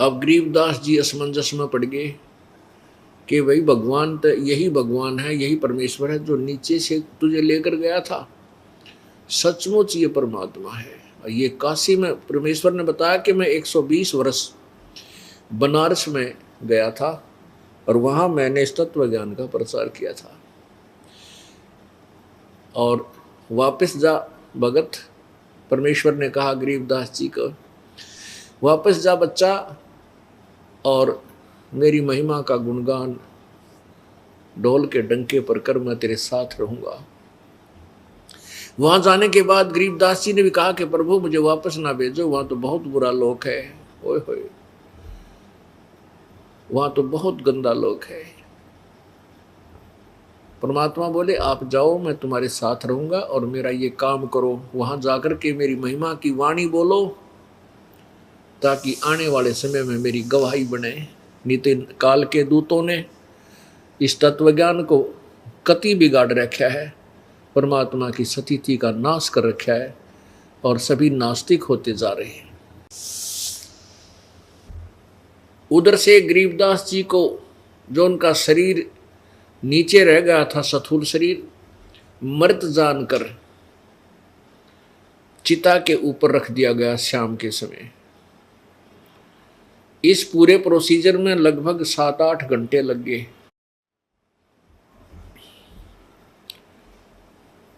अब गरीबदास जी असमंजस में पड़ गए कि भाई भगवान तो यही भगवान है, यही परमेश्वर है जो नीचे से तुझे लेकर गया था, सचमुच ये परमात्मा है। ये काशी में परमेश्वर ने बताया कि मैं 120 वर्ष बनारस में गया था और वहां मैंने इस तत्व ज्ञान का प्रचार किया था। और वापस जा भगत, परमेश्वर ने कहा गरीबदास जी को, वापस जा बच्चा और मेरी महिमा का गुणगान ढोल के डंके पर कर, मैं तेरे साथ रहूंगा। वहां जाने के बाद गरीबदास जी ने भी कहा कि प्रभु मुझे वापस ना भेजो, वहां तो बहुत बुरा लोक है, ओए होए वहां तो बहुत गंदा लोक है। परमात्मा बोले आप जाओ, मैं तुम्हारे साथ रहूंगा और मेरा ये काम करो, वहां जाकर के मेरी महिमा की वाणी बोलो ताकि आने वाले समय में मेरी गवाही बने। नितिन काल के दूतों ने इस तत्वज्ञान को कति बिगाड़ रखा है, परमात्मा की सतीथि का नाश कर रखा है और सभी नास्तिक होते जा रहे हैं। उधर से गरीबदास जी को जो उनका शरीर नीचे रह गया था, स्थूल शरीर, मृत जानकर चिता के ऊपर रख दिया गया शाम के समय। इस पूरे प्रोसीजर में लगभग 7-8 घंटे लग गए।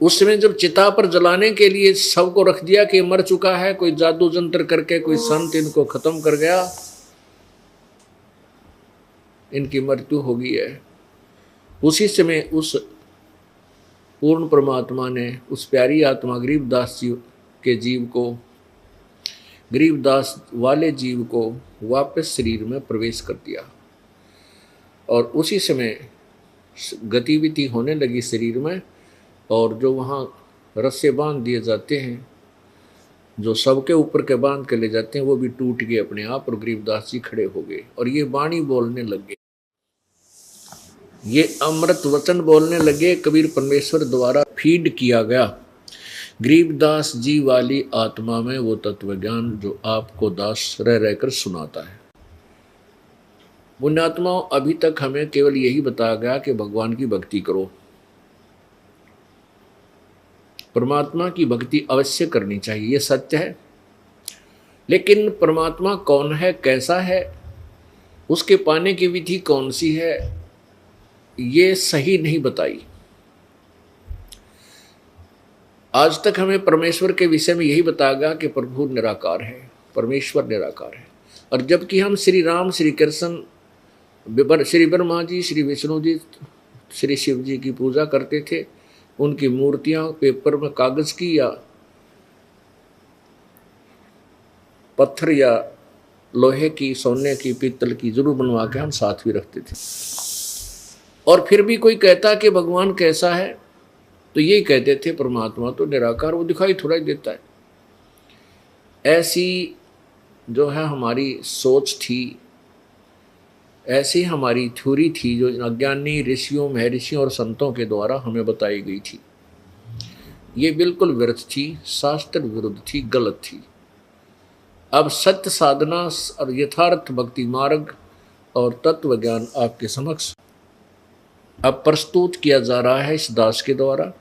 उस समय जब चिता पर जलाने के लिए सबको रख दिया कि मर चुका है, कोई जादू जंत्र करके कोई संत इनको खत्म कर गया, इनकी मृत्यु हो गई है, उसी समय उस पूर्ण परमात्मा ने उस प्यारी आत्मा गरीबदास जी के जीव को, गरीबदास वाले जीव को वापस शरीर में प्रवेश कर दिया और उसी समय गतिविधि होने लगी शरीर में। और जो वहाँ रस्से बांध दिए जाते हैं, जो सबके ऊपर के बांध के ले जाते हैं, वो भी टूट गए अपने आप और गरीबदास जी खड़े हो गए और ये वाणी बोलने लग गए, ये अमृत वचन बोलने लगे। कबीर परमेश्वर द्वारा फीड किया गया गरीबदास जी वाली आत्मा में वो तत्व ज्ञान जो आपको दास रह रहकर सुनाता है। पुण्यात्माओं, अभी तक हमें केवल यही बताया गया कि भगवान की भक्ति करो, परमात्मा की भक्ति अवश्य करनी चाहिए, ये सत्य है। लेकिन परमात्मा कौन है, कैसा है, उसके पाने की विधि कौन सी है, ये सही नहीं बताई। आज तक हमें परमेश्वर के विषय में यही बताया गया कि प्रभु निराकार है, परमेश्वर निराकार है। और जबकि हम श्री राम, श्री कृष्ण, श्री ब्रह्मा जी, श्री विष्णु जी, श्री शिव जी की पूजा करते थे, उनकी मूर्तियां पेपर में कागज की या पत्थर या लोहे की, सोने की, पीतल की जरूर बनवा के हम साथ भी रखते थे। और फिर भी कोई कहता कि भगवान कैसा है, तो यही कहते थे परमात्मा तो निराकार, वो दिखाई थोड़ा ही देता है। ऐसी जो है हमारी सोच थी, ऐसी हमारी थ्योरी थी जो अज्ञानी ऋषियों, महर्षियों और संतों के द्वारा हमें बताई गई थी। ये बिल्कुल व्यर्थ थी, शास्त्र विरुद्ध थी, गलत थी। अब सत्य साधना और यथार्थ भक्ति मार्ग और तत्व ज्ञान आपके समक्ष अब प्रस्तुत किया जा रहा है इस दास के द्वारा,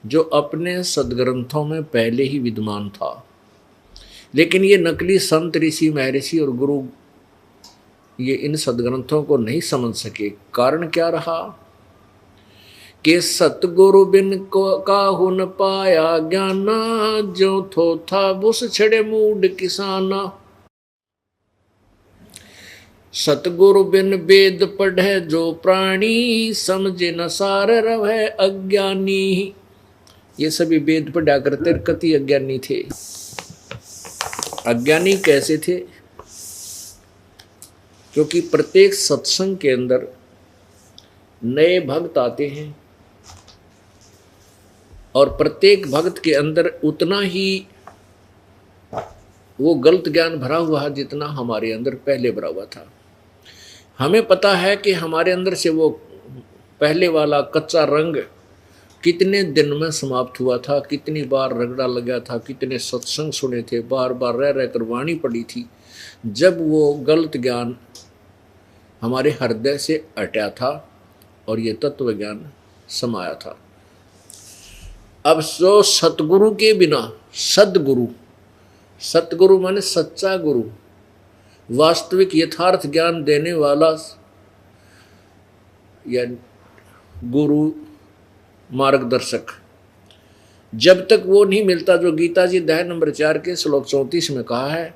जो अपने सदग्रंथों में पहले ही विद्यमान था। लेकिन ये नकली संत, ऋषि, महर्षि और गुरु ये इन सदग्रंथों को नहीं समझ सके। कारण क्या रहा कि सतगुरु बिन को काहू न पाया ज्ञाना, जो थो था बुस छड़े मूड किसाना। सतगुरु बिन वेद पढ़े जो प्राणी, समझे न सार रहे अज्ञानी। ये सभी वेद पढ़ा करते कति अज्ञानी थे। अज्ञानी कैसे थे? क्योंकि प्रत्येक सत्संग के अंदर नए भक्त आते हैं और प्रत्येक भक्त के अंदर उतना ही वो गलत ज्ञान भरा हुआ है जितना हमारे अंदर पहले भरा हुआ था। हमें पता है कि हमारे अंदर से वो पहले वाला कच्चा रंग कितने दिन में समाप्त हुआ था, कितनी बार रगड़ा लगा था, कितने सत्संग सुने थे, बार बार रह रहकर वाणी पड़ी थी, जब वो गलत ज्ञान हमारे हृदय से हटा था और ये तत्व ज्ञान समाया था। अब जो सतगुरु के बिना, सदगुरु, सतगुरु माने सच्चा गुरु, वास्तविक यथार्थ ज्ञान देने वाला या गुरु मार्गदर्शक, जब तक वो नहीं मिलता, जो गीता जी अध्याय नंबर 4 के श्लोक 34 में कहा है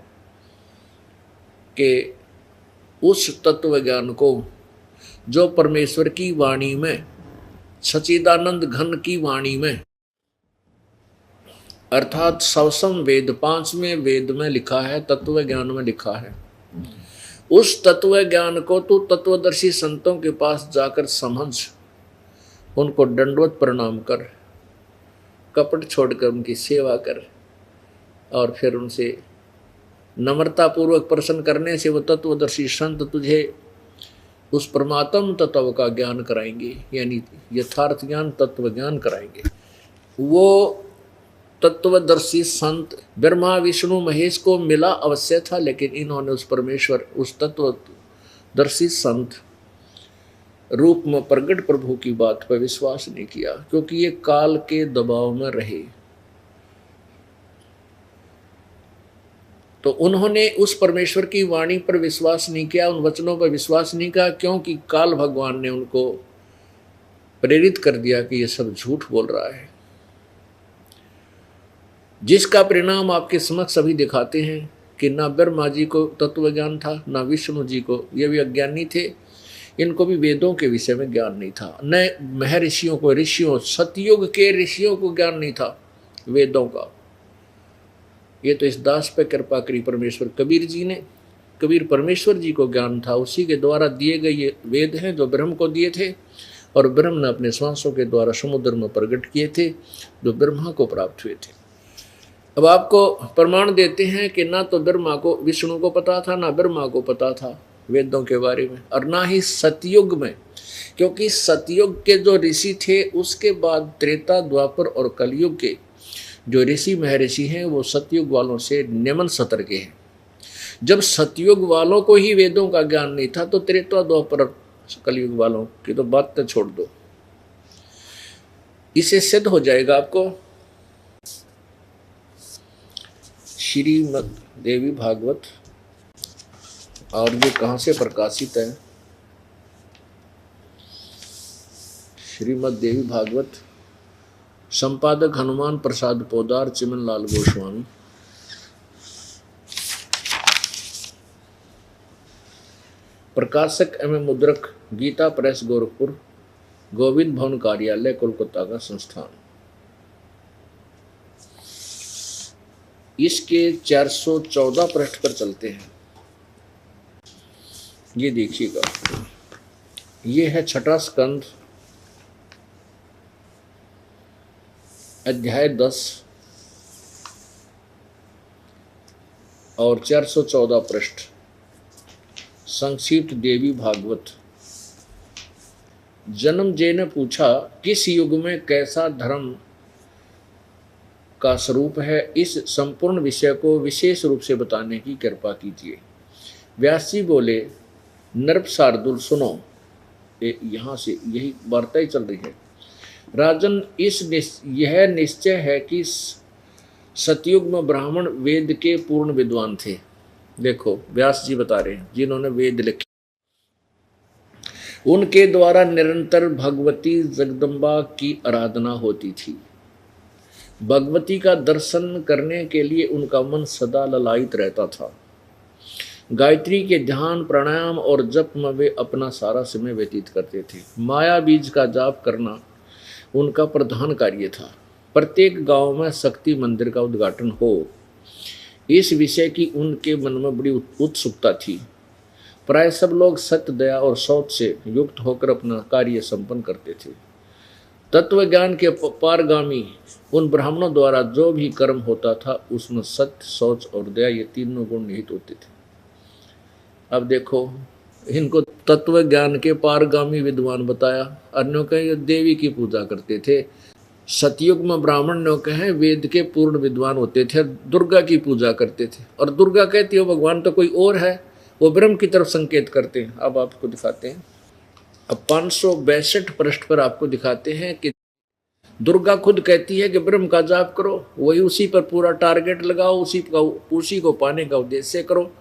कि उस तत्व ज्ञान को जो परमेश्वर की वाणी में, सच्चिदानंद घन की वाणी में, अर्थात सवसम वेद, 5वें वेद में लिखा है, तत्व ज्ञान में लिखा है, उस तत्व ज्ञान को तू तत्वदर्शी संतों के पास जाकर समझ, उनको दंडवत प्रणाम कर, कपट छोड़कर उनकी सेवा कर, और फिर उनसे नम्रतापूर्वक प्रश्न करने से वो तत्वदर्शी संत तुझे उस परमात्म तत्व का ज्ञान कराएंगे, यानी यथार्थ ज्ञान, तत्व ज्ञान कराएंगे। वो तत्वदर्शी संत ब्रह्मा विष्णु महेश को मिला अवश्य था, लेकिन इन्होंने उस परमेश्वर, उस तत्वदर्शी संत रूप में प्रकट प्रभु की बात पर विश्वास नहीं किया, क्योंकि ये काल के दबाव में रहे। तो उन्होंने उस परमेश्वर की वाणी पर विश्वास नहीं किया, उन वचनों पर विश्वास नहीं किया, क्योंकि काल भगवान ने उनको प्रेरित कर दिया कि ये सब झूठ बोल रहा है, जिसका परिणाम आपके समक्ष सभी दिखाते हैं कि ना ब्रह्मा जी को तत्व ज्ञान था, ना विष्णु जी को, ये भी अज्ञानी थे, इनको भी वेदों के विषय में ज्ञान नहीं था, न महर्षियों को, ऋषियों, सतयुग के ऋषियों को ज्ञान नहीं था वेदों का। ये तो इस दास पे कृपा करी परमेश्वर कबीर जी ने, कबीर परमेश्वर जी को ज्ञान था, उसी के द्वारा दिए गए ये वेद हैं जो ब्रह्म को दिए थे, और ब्रह्म ने अपने श्वासों के द्वारा समुद्र में प्रकट किए थे, जो ब्रह्मा को प्राप्त हुए थे। अब आपको प्रमाण देते हैं कि ना तो ब्रह्मा को, विष्णु को पता था, ना ब्रह्मा को पता था वेदों के बारे में, और ना ही सतयुग में, क्योंकि सतयुग के जो ऋषि थे उसके बाद त्रेता, द्वापर और कलयुग के जो ऋषि महर्षि हैं वो सतयुग वालों से निम्न स्तर के हैं। जब सतयुग वालों को ही वेदों का ज्ञान नहीं था, तो त्रेता, द्वापर, कलयुग वालों की तो बात तो छोड़ दो। इसे सिद्ध हो जाएगा आपको श्रीमद् देवी भागवत, और ये कहाँ से प्रकाशित है? श्रीमद् देवी भागवत, संपादक हनुमान प्रसाद पोदार, चिमन लाल गोस्वामी। प्रकाशक एवं मुद्रक गीता प्रेस गोरखपुर, गोविंद भवन कार्यालय, कोलकाता का संस्थान। इसके 414 पृष्ठ पर चलते हैं। ये देखिएगा, ये है 6ठा स्कंद, अध्याय 10 और 414 पृष्ठ, संक्षिप्त देवी भागवत। जन्म जय ने पूछा, किस युग में कैसा धर्म का स्वरूप है, इस संपूर्ण विषय को विशेष रूप से बताने की कृपा कीजिए। व्यास जी बोले, नृप शार्दुल सुनो, यहाँ से यही वार्ता ही चल रही है। राजन, यह निश्चय है कि सतयुग में ब्राह्मण वेद के पूर्ण विद्वान थे। देखो व्यास जी बता रहे हैं, जिन्होंने वेद लिखे, उनके द्वारा निरंतर भगवती जगदम्बा की आराधना होती थी। भगवती का दर्शन करने के लिए उनका मन सदा ललायित रहता था। गायत्री के ध्यान, प्राणायाम और जप में वे अपना सारा समय व्यतीत करते थे। माया बीज का जाप करना उनका प्रधान कार्य था। प्रत्येक गांव में शक्ति मंदिर का उद्घाटन हो, इस विषय की उनके मन में बड़ी उत्सुकता थी। प्राय सब लोग सत्य, दया और शौच से युक्त होकर अपना कार्य संपन्न करते थे। तत्व ज्ञान के पारगामी उन ब्राह्मणों द्वारा जो भी कर्म होता था, उसमें सत्य, शौच और दया, ये तीनों गुण निहित होते थे। अब देखो, इनको तत्व ज्ञान के पारगामी विद्वान बताया। अन्यों का ये देवी की पूजा करते थे, सतयुग में ब्राह्मण लोग कहें वेद के पूर्ण विद्वान होते थे, दुर्गा की पूजा करते थे। और दुर्गा कहती हो भगवान तो कोई और है, वो ब्रह्म की तरफ संकेत करते हैं। अब आपको दिखाते हैं, अब 562 पृष्ठ पर आपको दिखाते हैं कि दुर्गा खुद कहती है कि ब्रह्म का जाप करो, वही उसी पर पूरा टारगेट लगाओ, उसी को पाने का उद्देश्य करो।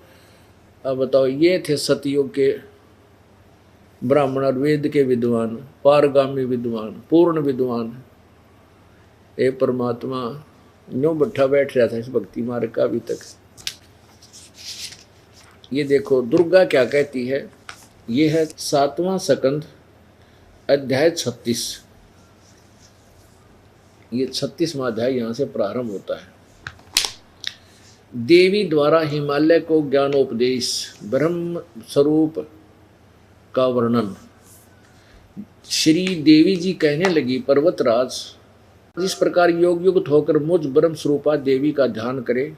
अब बताओ, ये थे सतयुग के ब्राह्मण और वेद के विद्वान, पारगामी विद्वान, पूर्ण विद्वान। ए परमात्मा यूं बैठा बैठ रहा था इस भक्ति मार्ग का अभी तक। ये देखो दुर्गा क्या कहती है, ये है 7वां स्कंद अध्याय 36। ये 36वां अध्याय यहाँ से प्रारंभ होता है। देवी द्वारा हिमालय को ज्ञानोपदेश, ब्रह्म स्वरूप का वर्णन। श्री देवी जी कहने लगी, पर्वतराज जिस प्रकार योग युक्त होकर मुझ ब्रह्म स्वरूपा देवी का ध्यान करे,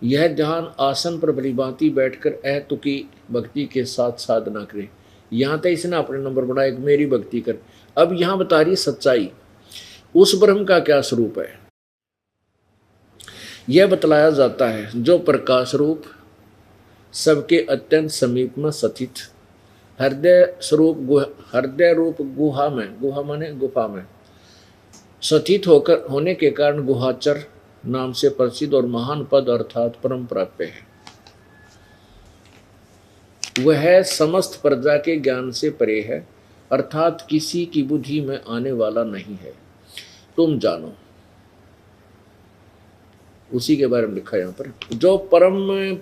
यह ध्यान आसन पर भलीभांति बैठकर अहेतुकी भक्ति के साथ साधना करे। यहाँ तक इसने अपने नंबर बनाया, मेरी भक्ति कर। अब यहाँ बता रही सच्चाई, उस ब्रह्म का क्या स्वरूप है यह बतलाया जाता है, जो प्रकाश रूप सबके अत्यंत समीप में स्थित हृदय रूप गुहा माने गुफा में स्थित होने के कारण गुहाचर नाम से प्रसिद्ध और महान पद अर्थात परम प्राप्य है। वह समस्त प्रजा के ज्ञान से परे है, अर्थात किसी की बुद्धि में आने वाला नहीं है। तुम जानो, उसी के बारे में लिखा है यहाँ पर। जो परम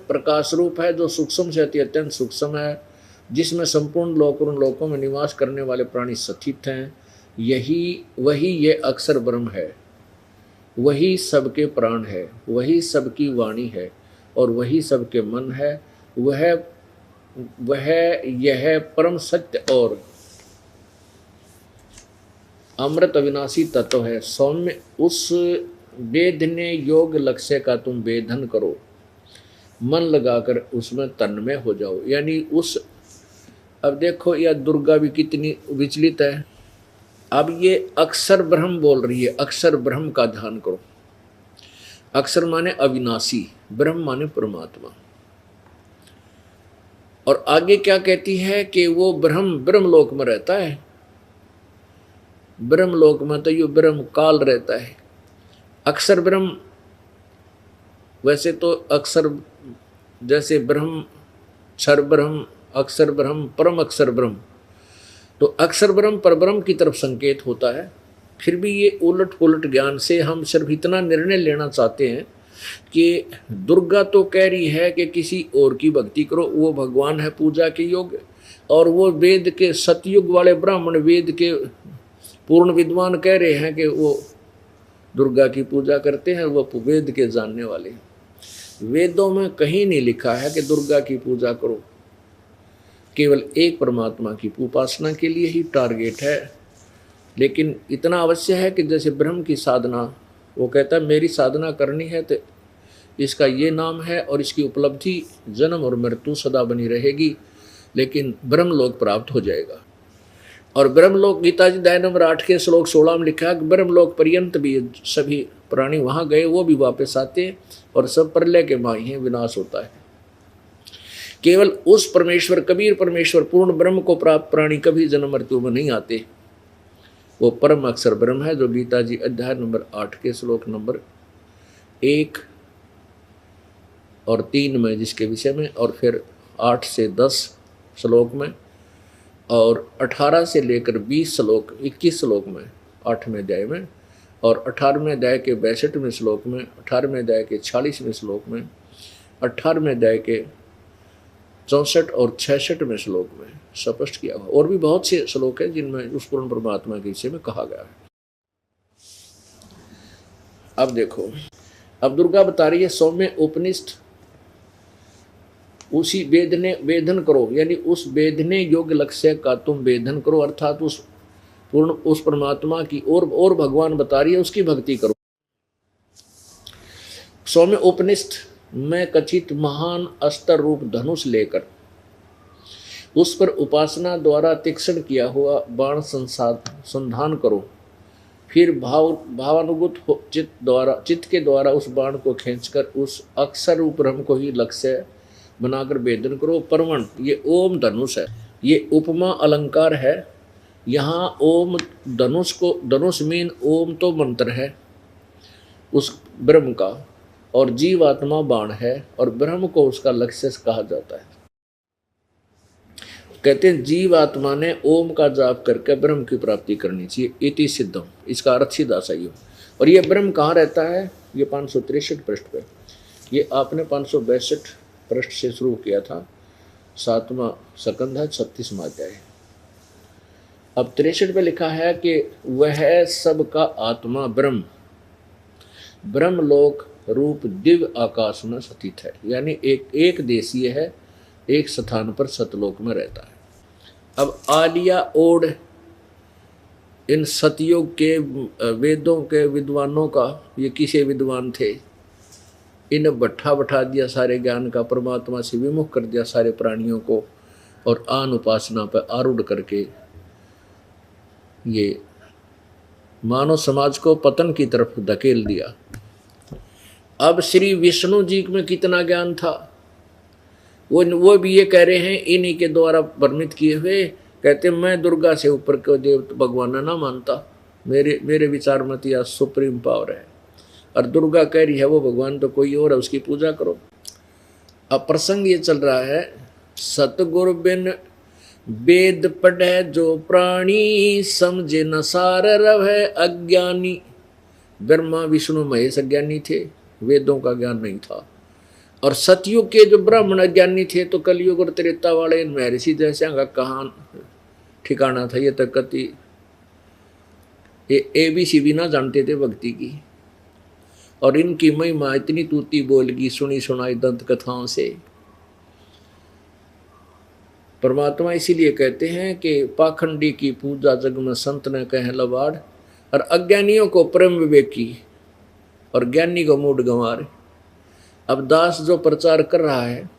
प्रकाश रूप है, जो सूक्ष्म से अति अत्यंत सूक्ष्म है, जिसमें संपूर्ण लोक और लोकों में निवास करने वाले प्राणी स्थित हैं, वही ये अक्षर ब्रह्म है। वही सबके प्राण है, वही सबकी वाणी है और वही सबके मन है। वह यह परम सत्य और अमृत अविनाशी तत्व है। सौम्य उस वेदने योग लक्ष्य का तुम वेदन करो, मन लगाकर उसमें तन्मय हो जाओ। यानी उस, अब देखो यह दुर्गा भी कितनी विचलित है। अब ये अक्षर ब्रह्म बोल रही है, अक्षर ब्रह्म का ध्यान करो। अक्षर माने अविनाशी, ब्रह्म माने परमात्मा। और आगे क्या कहती है कि वो ब्रह्मलोक में रहता है। ब्रह्मलोक में तो ये ब्रह्म काल रहता है। अक्षर ब्रह्म, वैसे तो अक्षर जैसे ब्रह्म, क्षर ब्रह्म, अक्षर ब्रह्म, परम अक्षर ब्रह्म, तो अक्षर ब्रह्म पर ब्रह्म की तरफ संकेत होता है। फिर भी ये उलट पुलट ज्ञान से हम सिर्फ इतना निर्णय लेना चाहते हैं कि दुर्गा तो कह रही है कि किसी और की भक्ति करो, वो भगवान है पूजा के योग्य। और वो वेद के सतयुग वाले ब्राह्मण, वेद के पूर्ण विद्वान कह रहे हैं कि वो दुर्गा की पूजा करते हैं, वो वेद के जानने वाले। वेदों में कहीं नहीं लिखा है कि दुर्गा की पूजा करो। केवल एक परमात्मा की उपासना के लिए ही टारगेट है। लेकिन इतना अवश्य है कि जैसे ब्रह्म की साधना, वो कहता है मेरी साधना करनी है तो इसका ये नाम है और इसकी उपलब्धि जन्म और मृत्यु सदा बनी रहेगी, लेकिन ब्रह्मलोक प्राप्त हो जाएगा। और ब्रह्मलोक, गीता जी अध्याय नंबर 8 के श्लोक 16 में लिखा है कि ब्रह्मलोक पर्यंत भी सभी प्राणी वहाँ गए, वो भी वापस आते और सब प्रलय के माही विनाश होता है। केवल उस परमेश्वर, कबीर परमेश्वर पूर्ण ब्रह्म को प्राप्त प्राणी कभी जन्म मृत्यु में नहीं आते। वो परम अक्षर ब्रह्म है, जो गीता जी अध्याय नंबर 8 के श्लोक नंबर 1 और 3 में जिसके विषय में, और फिर 8 से 10 श्लोक में, और 18 से लेकर 20 श्लोक 21 श्लोक में 8वें अध्याय में, और 18वें अध्याय के 62वें श्लोक में, 18वें अध्याय के 46वें श्लोक में, 18वें अध्याय के 64 और 66वें श्लोक में स्पष्ट किया हुआ। और भी बहुत से श्लोक हैं जिनमें उस पूर्ण परमात्मा के विषय में कहा गया है। अब देखो, अब दुर्गा बता रही है सौम्य उपनिष्ठ उसी वेदन करो, यानी उस वेदने योग्य लक्ष्य का तुम वेदन करो, अर्थात उस परमात्मा की और भगवान बता रही है उसकी भक्ति करो। सौम्य उपनिष्ठ में कथित महान अस्त्र रूप धनुष लेकर उस पर उपासना द्वारा तीक्ष्ण किया हुआ बाण संधान करो। फिर भावानुगत चित्त के द्वारा उस बाण को खींचकर उस अक्षर ब्रह्म को ही लक्ष्य बनाकर भेदन करो। परमण, ये ओम धनुष है, ये उपमा अलंकार है। यहाँ ओम धनुष को, धनुष मीन ओम तो मंत्र है उस ब्रह्म का, और जीवात्मा बाण है, और ब्रह्म को उसका लक्ष्य कहा जाता है। कहते हैं जीवात्मा ने ओम का जाप करके ब्रह्म की प्राप्ति करनी चाहिए, इति सिद्धम, इसका अर्थ सीधा सही हो। और ये ब्रह्म कहाँ रहता है? ये 563 पृष्ठ पे, ये आपने 562 पृष्ठ से शुरू किया था, 7वां सकंद है, 36वां अध्याय। अब 63 पे लिखा है कि वह सबका आत्मा ब्रह्म ब्रह्मलोक रूप दिव्य आकाश में स्थित है, यानी एक देशीय है, एक स्थान पर सतलोक में रहता है। अब आलिया ओड इन सतयुग के वेदों के विद्वानों का, ये किसे विद्वान थे, इन बैठा दिया सारे ज्ञान का, परमात्मा से विमुख कर दिया सारे प्राणियों को, और आन उपासना पर आरूढ़ करके ये मानव समाज को पतन की तरफ धकेल दिया। अब श्री विष्णु जी में कितना ज्ञान था, वो भी ये कह रहे हैं इन्हीं के द्वारा वर्णित किए हुए, कहते मैं दुर्गा से ऊपर को देव भगवान ना मानता, मेरे विचार में तो यह सुप्रीम पावर है, और दुर्गा कह रही है वो भगवान तो कोई और है, उसकी पूजा करो। अब प्रसंग ये चल रहा है, सतगुरु बिन वेद पढ़े जो प्राणी, समझे न सार रहे अज्ञानी। ब्रह्मा विष्णु महेश अज्ञानी थे, वेदों का ज्ञान नहीं था, और सतयुग के जो ब्राह्मण अज्ञानी थे, तो कलयुग और त्रेता वाले महर्षि जैसे का कहाँ ठिकाना था। ये तक कति ABC भी ना जानते थे भक्ति की, और इनकी महिमा इतनी तूती बोलगी सुनी सुनाई दंत कथाओं से। परमात्मा इसीलिए कहते हैं कि पाखंडी की पूजा जग में संत ने कहे लबाड़, और अज्ञानियों को प्रेम विवेकी और ज्ञानी को मूड गंवार। अब दास जो प्रचार कर रहा है,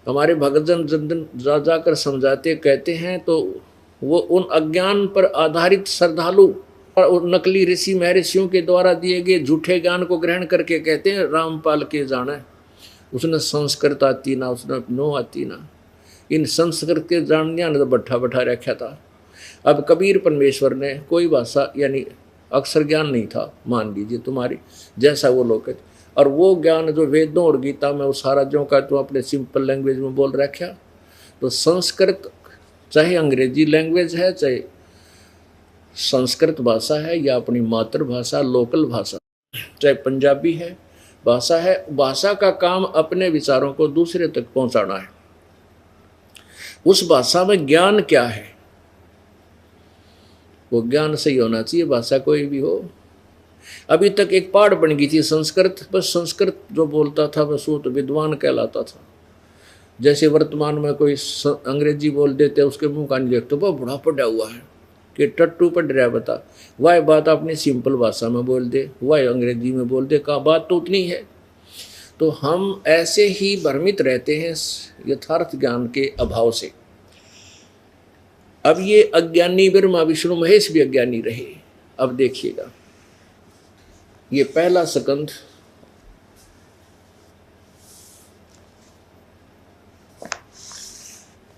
हमारे भगतजन जन जाकर समझाते कहते हैं, तो वो उन अज्ञान पर आधारित श्रद्धालु और नकली ऋषि महर्षियों के द्वारा दिए गए झूठे ज्ञान को ग्रहण करके कहते हैं रामपाल के जाना, उसने संस्कृत आती ना, उसने नो आती ना। इन संस्कृत के जानने ने तो बैठा रखा था। अब कबीर परमेश्वर ने कोई भाषा यानी अक्षर ज्ञान नहीं था, मान लीजिए तुम्हारी जैसा वो लोग कहते, और वो ज्ञान जो वेदों और गीता में वो सारा जो का तो अपने सिंपल लैंग्वेज में बोल रखा। तो संस्कृत चाहे अंग्रेजी लैंग्वेज है, चाहे संस्कृत भाषा है, या अपनी मातृभाषा लोकल भाषा, चाहे पंजाबी है भाषा है, भाषा का काम अपने विचारों को दूसरे तक पहुंचाना है। उस भाषा में ज्ञान क्या है, वो ज्ञान सही होना चाहिए, भाषा कोई भी हो। अभी तक एक पाठ बन गई थी संस्कृत, बस संस्कृत जो बोलता था बस वो तो विद्वान कहलाता था। जैसे वर्तमान में कोई अंग्रेजी बोल देते उसके मुंह का नहीं देखते, वो बड़ा पढ़ा हुआ है कि टट्टू पढ़ रहा है, बता वह बात अपनी सिंपल भाषा में बोल दे, वह अंग्रेजी में बोल दे, का बात तो उतनी है। तो हम ऐसे ही भ्रमित रहते हैं यथार्थ ज्ञान के अभाव से। अब ये अज्ञानी ब्रह्मा विष्णु महेश भी अज्ञानी रहे। अब देखिएगा, ये पहला सकंद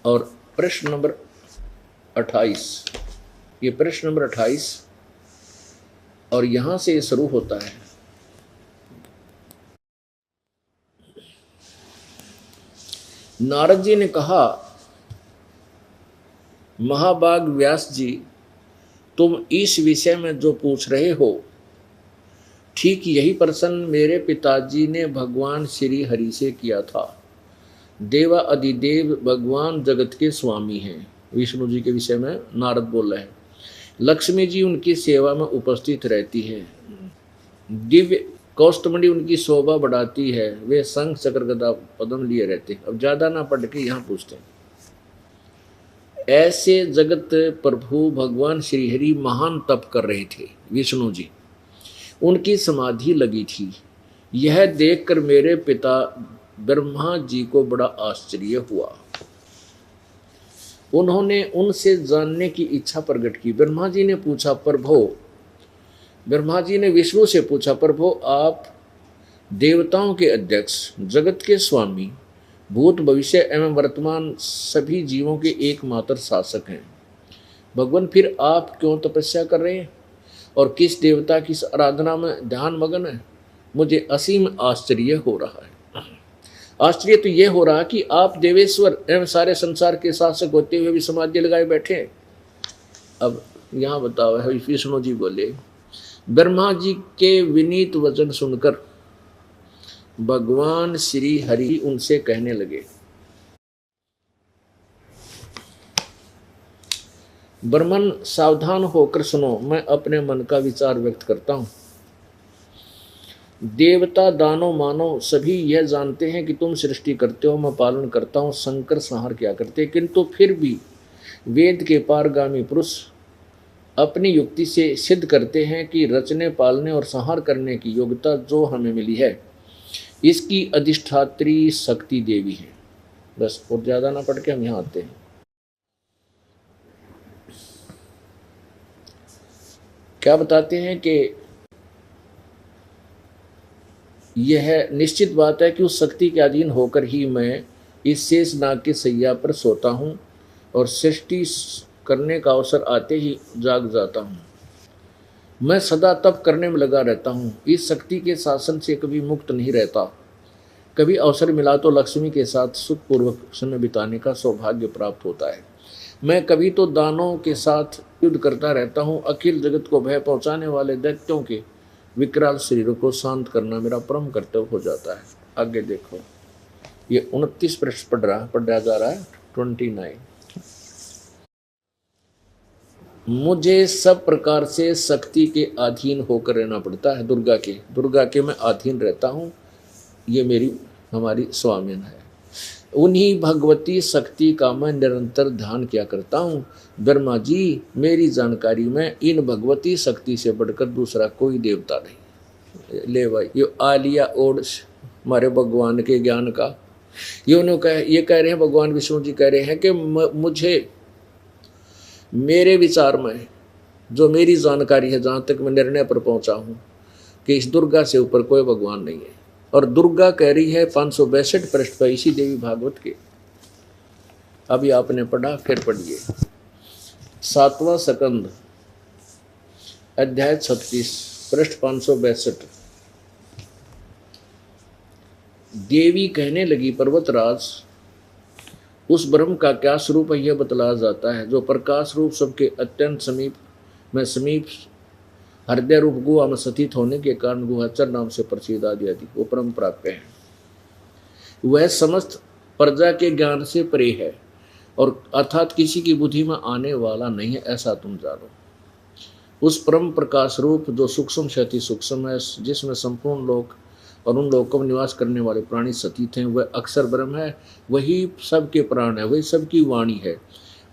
और प्रश्न नंबर 28, ये प्रश्न नंबर 28 और यहां से ये शुरू होता है। नारद जी ने कहा, महाभाग व्यास जी, तुम इस विषय में जो पूछ रहे हो, ठीक यही प्रश्न मेरे पिताजी ने भगवान श्री हरि से किया था। देवा अधिदेव भगवान जगत के स्वामी हैं। विष्णु जी के विषय में नारद बोल रहे हैं। लक्ष्मी जी उनकी सेवा में उपस्थित रहती है। दिव्य कौस्तुमणि उनकी शोभा बढ़ाती है। वे शंख चक्र गदा पद्म लिए रहते हैं। अब ज़्यादा ना पढ़ के यहाँ पूछते हैं। ऐसे जगत प्रभु भगवान श्री हरि महान तप कर रहे थे। विष्णु जी उनकी समाधि लगी थी। यह देखकर मेरे पिता ब्रह्मा जी को बड़ा आश्चर्य हुआ। उन्होंने उनसे जानने की इच्छा प्रकट की। ब्रह्मा जी ने पूछा, प्रभु ब्रह्मा जी ने विष्णु से पूछा, प्रभु आप देवताओं के अध्यक्ष, जगत के स्वामी, भूत भविष्य एवं वर्तमान सभी जीवों के एकमात्र शासक हैं। भगवान फिर आप क्यों तपस्या कर रहे हैं और किस देवता की आराधना में ध्यान मगन है? मुझे असीम आश्चर्य हो रहा है। आश्चर्य तो यह हो रहा कि आप देवेश्वर एवं सारे संसार के शासक होते हुए भी समाधि लगाए बैठे हैं। अब यहाँ बताओ है, विष्णु जी बोले, ब्रह्मा जी के विनीत वचन सुनकर भगवान श्री हरि उनसे कहने लगे, ब्रह्मन सावधान होकर सुनो, मैं अपने मन का विचार व्यक्त करता हूं। देवता दानव मानव सभी यह जानते हैं कि तुम सृष्टि करते हो, मैं पालन करता हूं, संकर संहार क्या करते, किंतु फिर भी वेद के पारगामी पुरुष अपनी युक्ति से सिद्ध करते हैं कि रचने पालने और संहार करने की योग्यता जो हमें मिली है इसकी अधिष्ठात्री शक्ति देवी है। बस और ज्यादा ना पढ़ के हम यहाँ आते हैं। क्या बताते हैं कि यह निश्चित बात है कि उस शक्ति के अधीन होकर ही मैं इस शेष नाग की सैया पर सोता हूँ और सृष्टि करने का अवसर आते ही जाग जाता हूँ। मैं सदा तप करने में लगा रहता हूँ, इस शक्ति के शासन से कभी मुक्त नहीं रहता। कभी अवसर मिला तो लक्ष्मी के साथ सुखपूर्वक समय बिताने का सौभाग्य प्राप्त होता है। मैं कभी तो दानों के साथ युद्ध करता रहता हूँ। अखिल जगत को भय पहुँचाने वाले दैत्यों के विकराल शरीरों को शांत करना मेरा परम कर्तव्य हो जाता है। आगे देखो, ये 29 पृष्ठ पढ़ा जा रहा है 29। मुझे सब प्रकार से शक्ति के अधीन होकर रहना पड़ता है। दुर्गा के मैं अधीन रहता हूँ। ये हमारी स्वामिन है। उन्हीं भगवती शक्ति का मैं निरंतर ध्यान किया करता हूँ। ब्रह्मा जी, मेरी जानकारी में इन भगवती शक्ति से बढ़कर दूसरा कोई देवता नहीं। ले भाई, ये आलिया ओढ़ हमारे भगवान के ज्ञान का ये कह रहे हैं, भगवान विष्णु जी कह रहे हैं कि मुझे मेरे विचार में जो मेरी जानकारी है, जहाँ तक मैं निर्णय पर पहुँचा हूँ कि इस दुर्गा से ऊपर कोई भगवान नहीं है। और दुर्गा कह रही है 562 पृष्ठ पर इसी देवी भागवत के। अभी आपने पढ़ा, फिर पढ़िए। 7वां स्कंद अध्याय 36 पृष्ठ 562। देवी कहने लगी, पर्वतराज, उस ब्रह्म का क्या स्वरूप है यह बतलाया जाता है, जो प्रकाश रूप सबके अत्यंत समीप हृदय रूप गुहा में स्थित होने के कारण गुहाचर नाम से प्रसिद्ध आदि वो परम प्राप्य है। वह समस्त प्रजा के ज्ञान से परे है और अर्थात किसी की बुद्धि में आने वाला नहीं है, ऐसा तुम जानो। उस परम प्रकाश रूप जो सूक्ष्म से अति सूक्ष्म है, जिसमें संपूर्ण लोक और उन लोकों में निवास करने वाले प्राणी स्थित हैं, वह अक्षर ब्रह्म है। वही सबके प्राण है, वही सबकी वाणी है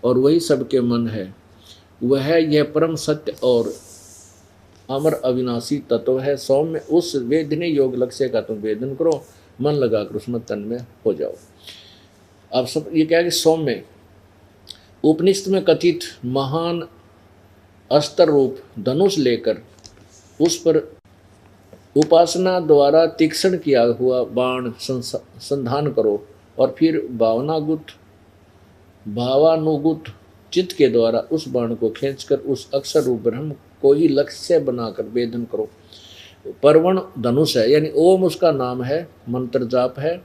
और वही सबके मन है। वह यह परम सत्य और अमर अविनाशी तत्व है। सौम्य उस वेदने योग लक्ष्य का तुम वेदन करो, मन लगाकर उसमें तन्मय हो जाओ। अब सब ये क्या है कि सौम्य उपनिषद में कथित महान अस्त्र रूप धनुष लेकर उस पर उपासना द्वारा तीक्ष्ण किया हुआ बाण संधान करो और फिर भावानुगुत चित्त के द्वारा उस बाण को खींचकर उस अक्षर रूप ब्रह्म को ही लक्ष्य बनाकर वेदन करो। परवण धनुष है, यानी ओम उसका नाम है, मंत्र जाप है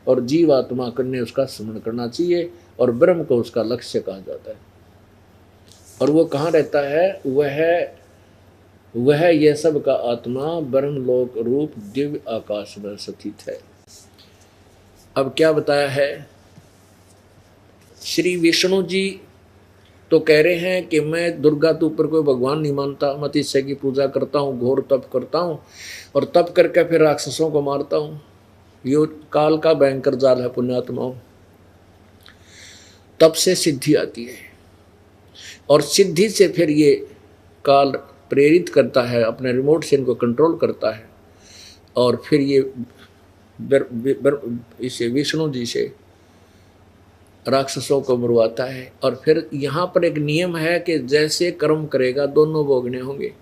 और जीवात्मा करने उसका स्मरण करना चाहिए और ब्रह्म को उसका लक्ष्य कहा जाता है। और वो कहाँ रहता है? वह यह सब का आत्मा ब्रह्मलोक रूप दिव्य आकाश में स्थित है। अब क्या बताया है? श्री विष्णु जी तो कह रहे हैं कि मैं दुर्गा तो ऊपर कोई भगवान नहीं मानता, मैं ईश्वर की पूजा करता हूँ, घोर तप करता हूँ और तप करके फिर राक्षसों को मारता हूँ। ये काल का भयंकर जाल है पुण्यात्माओं। तप से सिद्धि आती है और सिद्धि से फिर ये काल प्रेरित करता है, अपने रिमोट से इनको कंट्रोल करता है और फिर ये इसे विष्णु जी से राक्षसों को मरवाता है। और फिर यहाँ पर एक नियम है कि जैसे कर्म करेगा दोनों भोगने होंगे।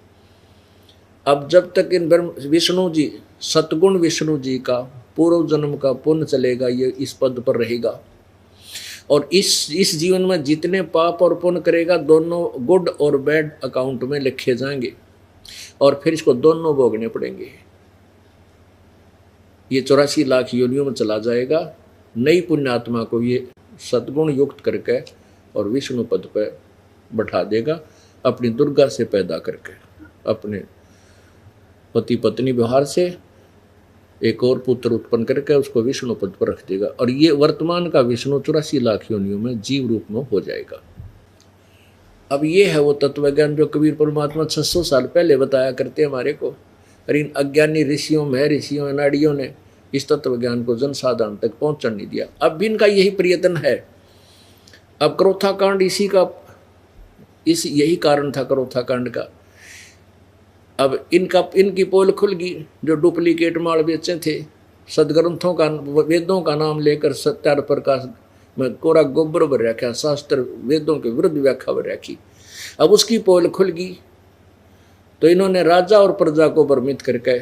अब जब तक इन विष्णु जी, सतगुण विष्णु जी का पूर्व जन्म का पुण्य चलेगा, ये इस पद पर रहेगा। और इस जीवन में जितने पाप और पुण्य करेगा दोनों गुड और बैड अकाउंट में लिखे जाएंगे, और फिर इसको दोनों भोगने पड़ेंगे। ये 84 लाख योनियों में चला जाएगा। नई पुण्यात्मा को ये सद्गुण युक्त करके और विष्णु पद पर बैठा देगा, अपनी दुर्गा से पैदा करके, अपने पति पत्नी व्यवहार से एक और पुत्र उत्पन्न करके उसको विष्णु पद पर रख देगा। और ये वर्तमान का विष्णु 84 लाख योनियों में जीव रूप में हो जाएगा। अब ये है वो तत्वज्ञान जो कबीर परमात्मा 600 साल पहले बताया करते हमारे को। और इन अज्ञानी ऋषियों, महर्षियों, नाड़ियों ने इस तत्वज्ञान को जनसाधारण तक पहुंचने नहीं दिया। अब भी इनका यही प्रयत्न है। अब क्रोथा कांड यही कारण था क्रोथा कांड का। अब इनकी पोल खुल गई। जो डुप्लीकेट माल बेचे थे, सदग्रंथों का, वेदों का नाम लेकर सत्यार प्रकाश में कोरा गोबर भर रखा, शास्त्र वेदों के विरुद्ध व्याख्या भर रखी। अब उसकी पोल खुल गई तो इन्होंने राजा और प्रजा को भ्रमित करके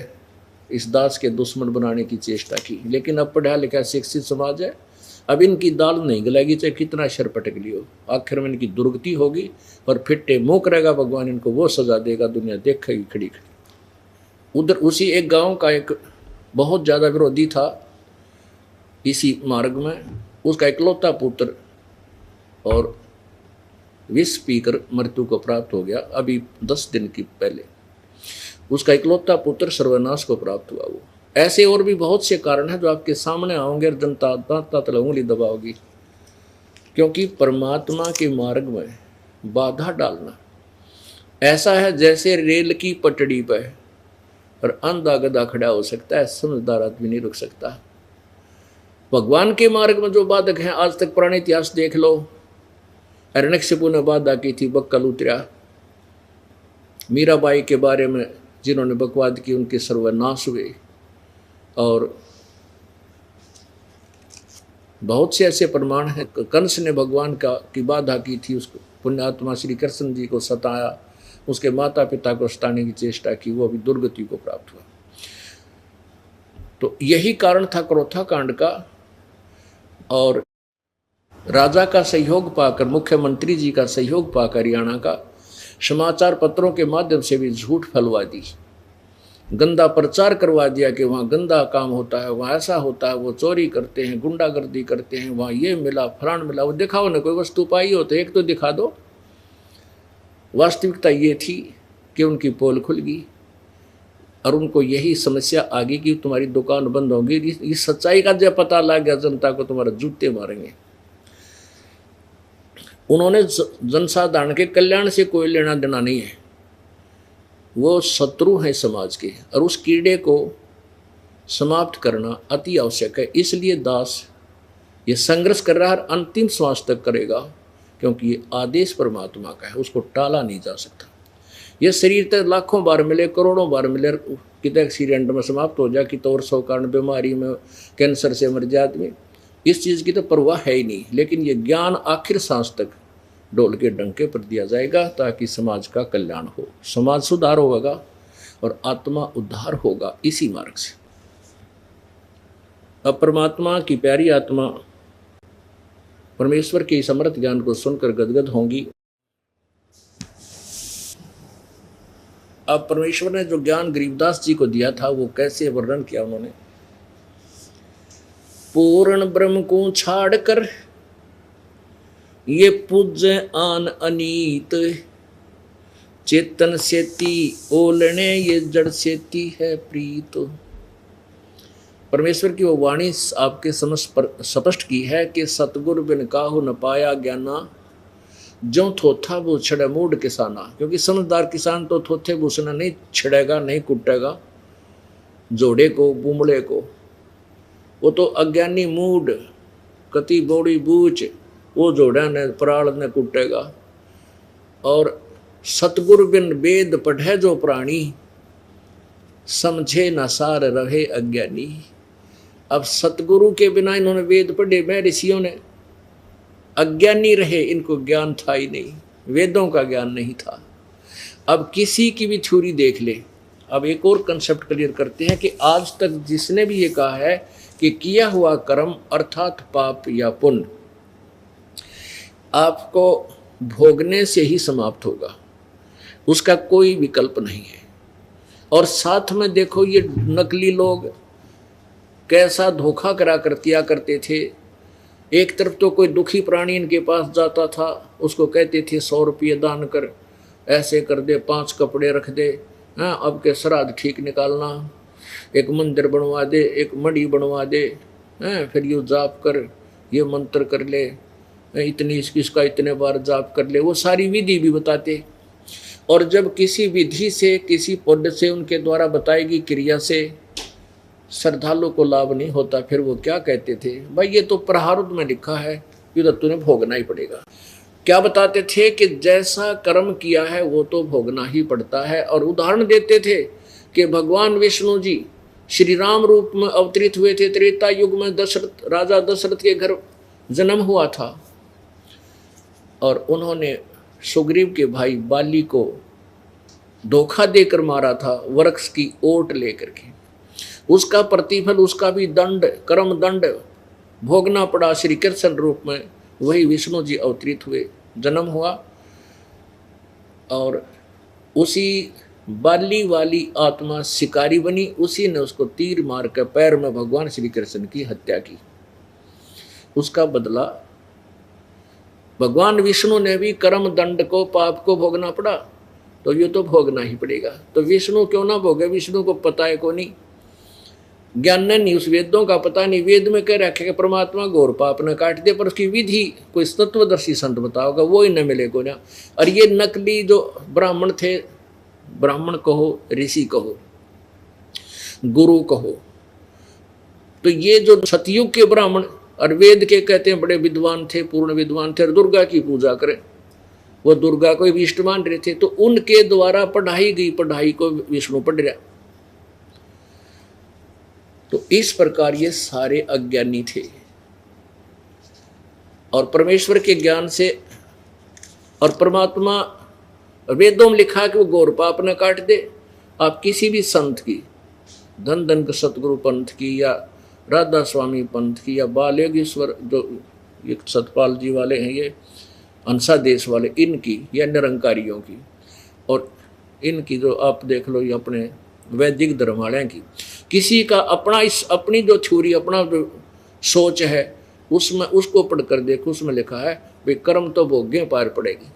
इस दास के दुश्मन बनाने की चेष्टा की। लेकिन अब पढ़ा लिखा शिक्षित समाज है, अब इनकी दाल नहीं गलेगी चाहे कितना शर पटक लियो। आखिर में इनकी दुर्गति होगी और फिट्टे मुंह करेगा भगवान, इनको वो सजा देगा, दुनिया देखेगी खड़ी खड़ी। उधर उसी एक गांव का एक बहुत ज़्यादा विरोधी था इसी मार्ग में, उसका इकलौता पुत्र और विष पीकर मृत्यु को प्राप्त हो गया। अभी 10 दिन की पहले उसका इकलौता पुत्र सर्वनाश को प्राप्त हुआ। वो ऐसे और भी बहुत से कारण हैं जो आपके सामने आओगे और जनता दांत उंगली दबाओगी। क्योंकि परमात्मा के मार्ग में बाधा डालना ऐसा है जैसे रेल की पटड़ी पर और अंधा गधा खड़ा हो सकता है, समझदार आदमी नहीं रुक सकता। भगवान के मार्ग में जो बाधक हैं, आज तक पुराने इतिहास देख लो। हिरण्यकशिपु ने बाधा की थी, बक्कल उतरा। मीराबाई के बारे में जिन्होंने बकवाद की, उनके सर्वनाश हुए। और बहुत से ऐसे प्रमाण हैं। कंस ने भगवान की बाधा की थी, उसको पुण्यात्मा श्री कृष्ण जी को सताया, उसके माता पिता को सताने की चेष्टा की, वो अभी दुर्गति को प्राप्त हुआ। तो यही कारण था क्रोथा कांड का। और राजा का सहयोग पाकर, मुख्यमंत्री जी का सहयोग पाकर हरियाणा का समाचार पत्रों के माध्यम से भी झूठ फैलवा दी, गंदा प्रचार करवा दिया कि वहाँ गंदा काम होता है, वहाँ ऐसा होता है, वो चोरी करते हैं, गुंडागर्दी करते हैं, वहाँ ये मिला, फलान मिला। वो दिखाओ ना, कोई वस्तु पाई हो तो एक तो दिखा दो। वास्तविकता ये थी कि उनकी पोल खुल गई और उनको यही समस्या आ गई कि तुम्हारी दुकान बंद होगी। इस सच्चाई का जब पता लग गया, जनता को तुम्हारा जूते मारेंगे। उन्होंने जनसाधारण के कल्याण से कोई लेना देना नहीं है, वो शत्रु हैं समाज के, और उस कीड़े को समाप्त करना अति आवश्यक है। इसलिए दास ये संघर्ष कर रहा है, अंतिम श्वास तक करेगा, क्योंकि ये आदेश परमात्मा का है, उसको टाला नहीं जा सकता। ये शरीर तक लाखों बार मिले, करोड़ों बार मिले, कितने एक्सीडेंट में समाप्त हो जाए, कि तो और 100 कारण बीमारी में, कैंसर से मर जाए आदमी, इस चीज़ की तो परवाह है ही नहीं। लेकिन ये ज्ञान आखिर सांस तक ढोल के डंके पर दिया जाएगा, ताकि समाज का कल्याण हो, समाज सुधार होगा और आत्मा उद्धार होगा इसी मार्ग से। अब परमात्मा की प्यारी आत्मा परमेश्वर के समर्थ ज्ञान को सुनकर गदगद होंगी। अब परमेश्वर ने जो ज्ञान गरीबदास जी को दिया था, वो कैसे वर्णन किया उन्होंने। पूर्ण ब्रह्म को छाड़कर ये पूज्य आन अनीत, चेतन सेती ओलने ये जड़ सेती है प्रीत। परमेश्वर की वो वाणी आपके समझ पर स्पष्ट की है कि सतगुरु बिन काहू न पाया ज्ञाना, जो थोथा वो छड़े मूड किसाना। क्योंकि समझदार किसान तो थोथे भूसना नहीं छिड़ेगा, नहीं कुटेगा जोड़े को, बुमड़े को। वो तो अज्ञानी मूड कति बोड़ी बूच, वो जोड़ा ने प्राण ने कुटेगा। और सतगुरु बिन वेद पढ़े जो प्राणी, समझे न सार रहे अज्ञानी। अब सतगुरु के बिना इन्होंने वेद पढ़े, मैं ऋषियों ने, अज्ञानी रहे, इनको ज्ञान था ही नहीं, वेदों का ज्ञान नहीं था। अब किसी की भी थ्योरी देख ले, अब एक और कंसेप्ट क्लियर करते हैं कि आज तक जिसने भी ये कहा है कि किया हुआ कर्म अर्थात पाप या पुण्य आपको भोगने से ही समाप्त होगा, उसका कोई विकल्प नहीं है। और साथ में देखो ये नकली लोग कैसा धोखा करा कर किया करते थे। एक तरफ तो कोई दुखी प्राणी इनके पास जाता था, उसको कहते थे 100 रुपये दान कर, ऐसे कर दे, 5 कपड़े रख दे, हाँ अब के श्राद्ध ठीक निकालना, एक मंदिर बनवा दे, एक मड़ी बनवा दे, हैं फिर ये जाप कर, ये मंत्र कर ले, इतनी इसका इतने बार जाप कर ले, वो सारी विधि भी बताते। और जब किसी विधि से किसी पुण्य से उनके द्वारा बताई गई क्रिया से श्रद्धालु को लाभ नहीं होता, फिर वो क्या कहते थे, भाई ये तो प्रारब्ध में लिखा है, ये तो तूने भोगना ही पड़ेगा। क्या बताते थे कि जैसा कर्म किया है वो तो भोगना ही पड़ता है। और उदाहरण देते थे कि भगवान विष्णु जी श्री राम रूप में अवतरित हुए थे, त्रेता युग में दशरथ राजा दशरथ के घर जन्म हुआ था और उन्होंने सुग्रीव के भाई बाली को धोखा देकर मारा था, वृक्ष की ओट लेकर के। उसका प्रतिफल, उसका भी दंड, कर्म दंड भोगना पड़ा श्री कृष्ण रूप में। वही विष्णु जी अवतरित हुए, जन्म हुआ और उसी बाली वाली आत्मा शिकारी बनी, उसी ने उसको तीर मार कर पैर में भगवान श्री कृष्ण की हत्या की। उसका बदला भगवान विष्णु ने भी कर्म दंड को, पाप को भोगना पड़ा, तो ये तो भोगना ही पड़ेगा। तो विष्णु क्यों ना भोगे, विष्णु को पता है को नहीं, ज्ञान नहीं, उस वेदों का पता नहीं। वेद में कह रखे कि परमात्मा घोर पाप न काट दे, पर उसकी विधि कोई तत्वदर्शी संत बताओगा, वो ही न मिले को ना। और ये नकली जो ब्राह्मण थे, ब्राह्मण कहो, ऋषि कहो, गुरु कहो, तो ये जो सतयुग के ब्राह्मण और वेद के कहते हैं बड़े विद्वान थे, पूर्ण विद्वान थे, और दुर्गा की पूजा करें, वो दुर्गा को भी इष्ट मान रहे थे, तो उनके द्वारा पढ़ाई गई पढ़ाई को विष्णु पढ़ रहा। तो इस प्रकार ये सारे अज्ञानी थे और परमेश्वर के ज्ञान से, और परमात्मा वेदों में लिखा कि वो घोर पाप न काट दे। आप किसी भी संत की, धन धन सतगुरु पंथ की या राधा स्वामी पंथ की या बाल योगेश्वर जो ये सतपाल जी वाले हैं, ये अंसा देश वाले, इनकी या निरंकारियों की, और इनकी जो आप देख लो ये अपने वैदिक धर्म वाले की, किसी का अपना अपनी जो थ्योरी, अपना जो सोच है, उसमें उसको पढ़कर देखो, उसमें लिखा है भाई कर्म तो भोगने पार पड़ेगी,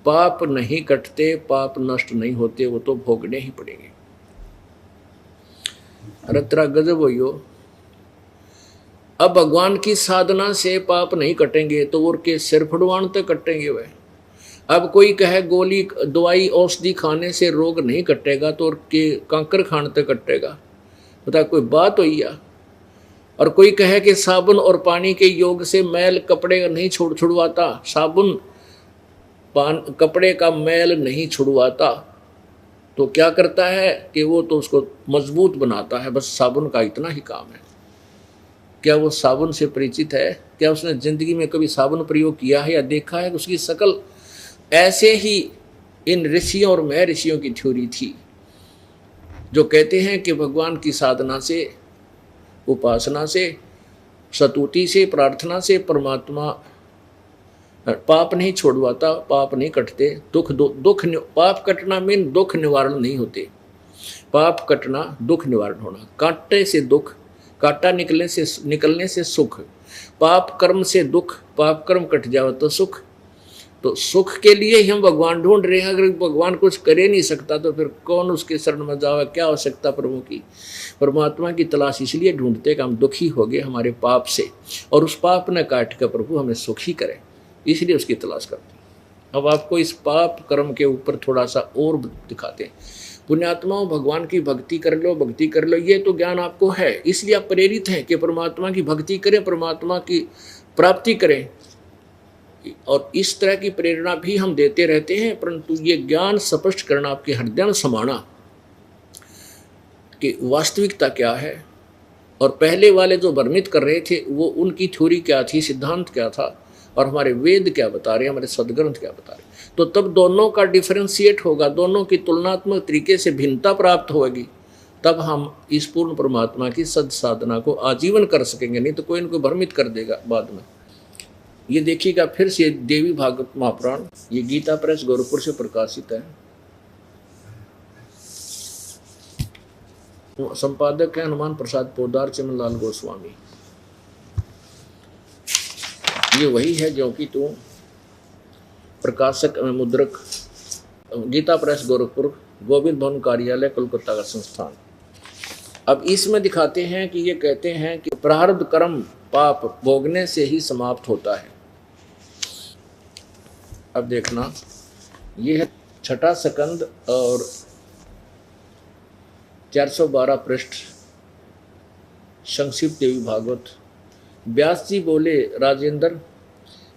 पाप नहीं कटते, पाप नष्ट नहीं होते, वो तो भोगने ही पड़ेंगे। अरे तेरा गजब हो। अब भगवान की साधना से पाप नहीं कटेंगे तो और के सिर फुड़वान तक कटेंगे वह। अब कोई कहे गोली दवाई औषधि खाने से रोग नहीं कटेगा तो और के कंकर खाने तक कटेगा, बता कोई बात हुई या। और कोई कहे कि साबुन और पानी के योग से मैल कपड़े नहीं छुड़वाता, साबुन कपड़े का मैल नहीं छुड़वाता, तो क्या करता है कि वो तो उसको मजबूत बनाता है, बस साबुन का इतना ही काम है। क्या वो साबुन से परिचित है? क्या उसने जिंदगी में कभी साबुन प्रयोग किया है या देखा है उसकी शकल? ऐसे ही इन ऋषियों और महर्षियों की थ्योरी थी जो कहते हैं कि भगवान की साधना से, उपासना से, स्तुति से, प्रार्थना से परमात्मा पाप नहीं छोड़वाता, पाप नहीं कटते, दुख पाप कटना मीन दुख निवारण नहीं होते, पाप कटना दुख निवारण होना। कांटे से दुख, कांटा निकलने से सुख, पाप कर्म से दुख, पाप कर्म कट जाओ तो सुख। तो सुख के लिए ही हम भगवान ढूंढ रहे हैं। अगर भगवान कुछ करे नहीं सकता तो फिर कौन उसके शरण में जावे? क्या आवश्यकता प्रभु की? परमात्मा की तलाश इसलिए ढूंढते कि हम दुखी हो गए हमारे पाप से, और उस पाप ने काट कर प्रभु हमें सुखी करे, इसलिए उसकी तलाश करते हैं। अब आपको इस पाप कर्म के ऊपर थोड़ा सा और दिखाते हैं। पुण्यात्माओं, भगवान की भक्ति कर लो, भक्ति कर लो, ये तो ज्ञान आपको है, इसलिए आप प्रेरित हैं कि परमात्मा की भक्ति करें, परमात्मा की प्राप्ति करें। और इस तरह की प्रेरणा भी हम देते रहते हैं, परंतु ये ज्ञान स्पष्ट करना, आपके हृदय में समाना कि वास्तविकता क्या है। और पहले वाले जो भ्रमित कर रहे थे वो उनकी थ्योरी क्या थी, सिद्धांत क्या था, और हमारे वेद क्या बता रहे हैं, हमारे सदग्रंथ क्या बता रहे हैं। तो तब दोनों का डिफरेंशिएट होगा, दोनों की तुलनात्मक तरीके से भिन्नता प्राप्त होगी, तब हम इस पूर्ण परमात्मा की सद साधना को आजीवन कर सकेंगे। नहीं तो कोई इनको भ्रमित कर देगा बाद में। ये देखिएगा फिर से देवी भागवत महापुराण, ये गीता प्रेस गोरखपुर से प्रकाशित है। संपादक है हनुमान प्रसाद पोदार, चिमनलाल गोस्वामी। ये वही है जो कि तू प्रकाशक मुद्रक, गीता प्रेस गोरखपुर, गोविंद भवन कार्यालय, कोलकाता का संस्थान। अब इसमें दिखाते हैं कि ये कहते हैं कि प्रारब्ध कर्म पाप भोगने से ही समाप्त होता है। अब देखना, ये है छठा स्कंद और 412 पृष्ठ, संक्षिप्त देवी भागवत। व्यास जी बोले, राजेंद्र,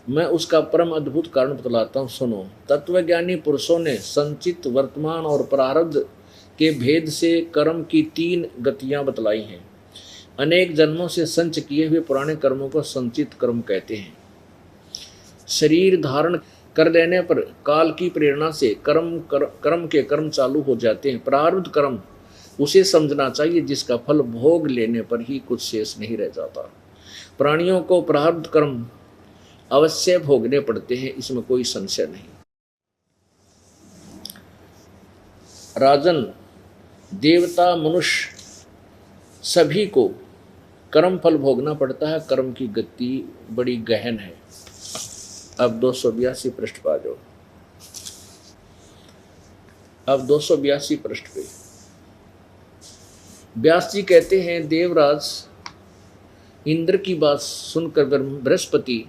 मैं उसका परम अद्भुत कारण बतलाता हूँ, सुनो। तत्वज्ञानी पुरुषों ने संचित, वर्तमान और प्रारब्ध के भेद से कर्म की 3 गतियाँ बतलाई हैं। अनेक जन्मों से संच किए हुए पुराने कर्मों को संचित कर्म कहते हैं। शरीर धारण कर लेने पर काल की प्रेरणा से कर्म के कर्म चालू हो जाते हैं। प्रारब्ध कर्म उसे समझना चाहिए जिसका फल भोग लेने पर ही कुछ शेष नहीं रह जाता। प्राणियों को प्रारब्ध कर्म अवश्य भोगने पड़ते हैं, इसमें कोई संशय नहीं। राजन, देवता मनुष्य सभी को कर्म फल भोगना पड़ता है। कर्म की गति बड़ी गहन है। अब 282 पृष्ठ पा जाओ। अब 282 पृष्ठ पे व्यास जी कहते हैं, देवराज इंद्र की बात सुनकर बृहस्पति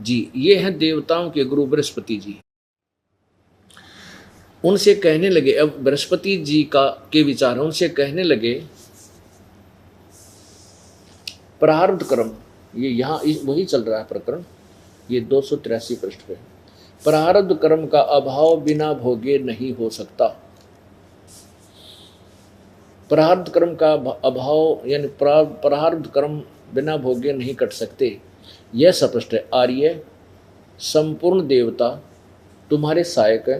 जी, ये हैं देवताओं के गुरु बृहस्पति जी, उनसे कहने लगे। अब बृहस्पति जी के विचार, उनसे कहने लगे, प्रारब्ध कर्म, ये यहाँ वही चल रहा है प्रकरण, ये 283 पृष्ठ पे। प्रारब्ध कर्म का अभाव बिना भोगे नहीं हो सकता। प्रारब्ध कर्म का अभाव यानी प्रारब्ध कर्म बिना भोगे नहीं कट सकते, यह स्पष्ट है। आर्य, संपूर्ण देवता तुम्हारे सहायक है।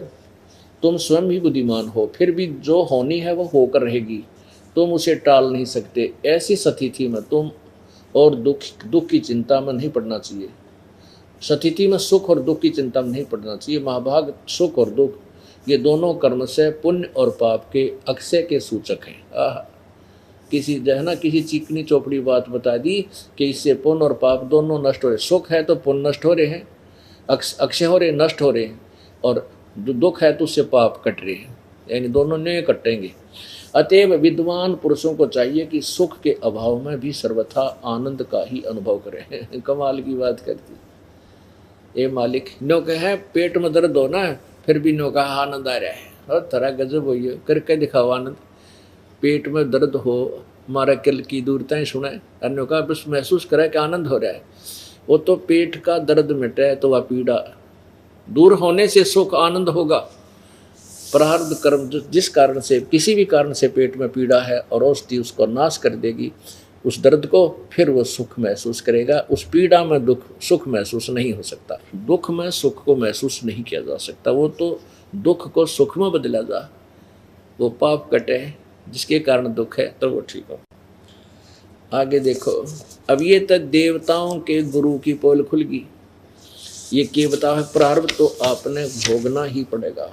तुम स्वयं ही बुद्धिमान हो, फिर भी जो होनी है वह होकर रहेगी, तुम उसे टाल नहीं सकते। ऐसी स्थिति में तुम और दुख की चिंता में नहीं पड़ना चाहिए। स्थिति में सुख और दुख की चिंता में नहीं पड़ना चाहिए। महाभाग, सुख और दुख ये दोनों कर्म से पुण्य और पाप के अक्षय के सूचक हैं। किसी जो है ना, किसी चिकनी चौपड़ी बात बता दी कि इससे पुण्य और पाप दोनों नष्ट हो रहे। सुख है तो पुण्य नष्ट हो रहे हैं, अक्षय हो रहे, नष्ट हो रहे हैं, और दुख है तो उससे पाप कट रहे हैं, यानी दोनों नहीं कटेंगे। अतएव विद्वान पुरुषों को चाहिए कि सुख के अभाव में भी सर्वथा आनंद का ही अनुभव करें। कमाल की बात करती। ए मालिक, नो कहे पेट में दर्द होना है, फिर भी नो कहा आनंद आ रहा है, और थोड़ा गजब हो ये करके दिखाओ आनंद। पेट में दर्द हो, हमारा किल की दूरताएं सुने, अन्यों का बस महसूस करे कि आनंद हो रहा है। वो तो पेट का दर्द मिटे तो वह पीड़ा दूर होने से सुख आनंद होगा। प्रारब्ध कर्म जिस कारण से, किसी भी कारण से पेट में पीड़ा है, और औषधि उसको नाश कर देगी उस दर्द को, फिर वो सुख महसूस करेगा। उस पीड़ा में सुख महसूस नहीं हो सकता। दुख में सुख को महसूस नहीं किया जा सकता। वो तो दुख को सुख में बदला जा, वो पाप कटे जिसके कारण दुख है तो वो ठीक हो। आगे देखो, अब ये तक देवताओं के गुरु की पोल खुल गई। ये क्या बता है, प्रारब्ध तो आपने भोगना ही पड़ेगा।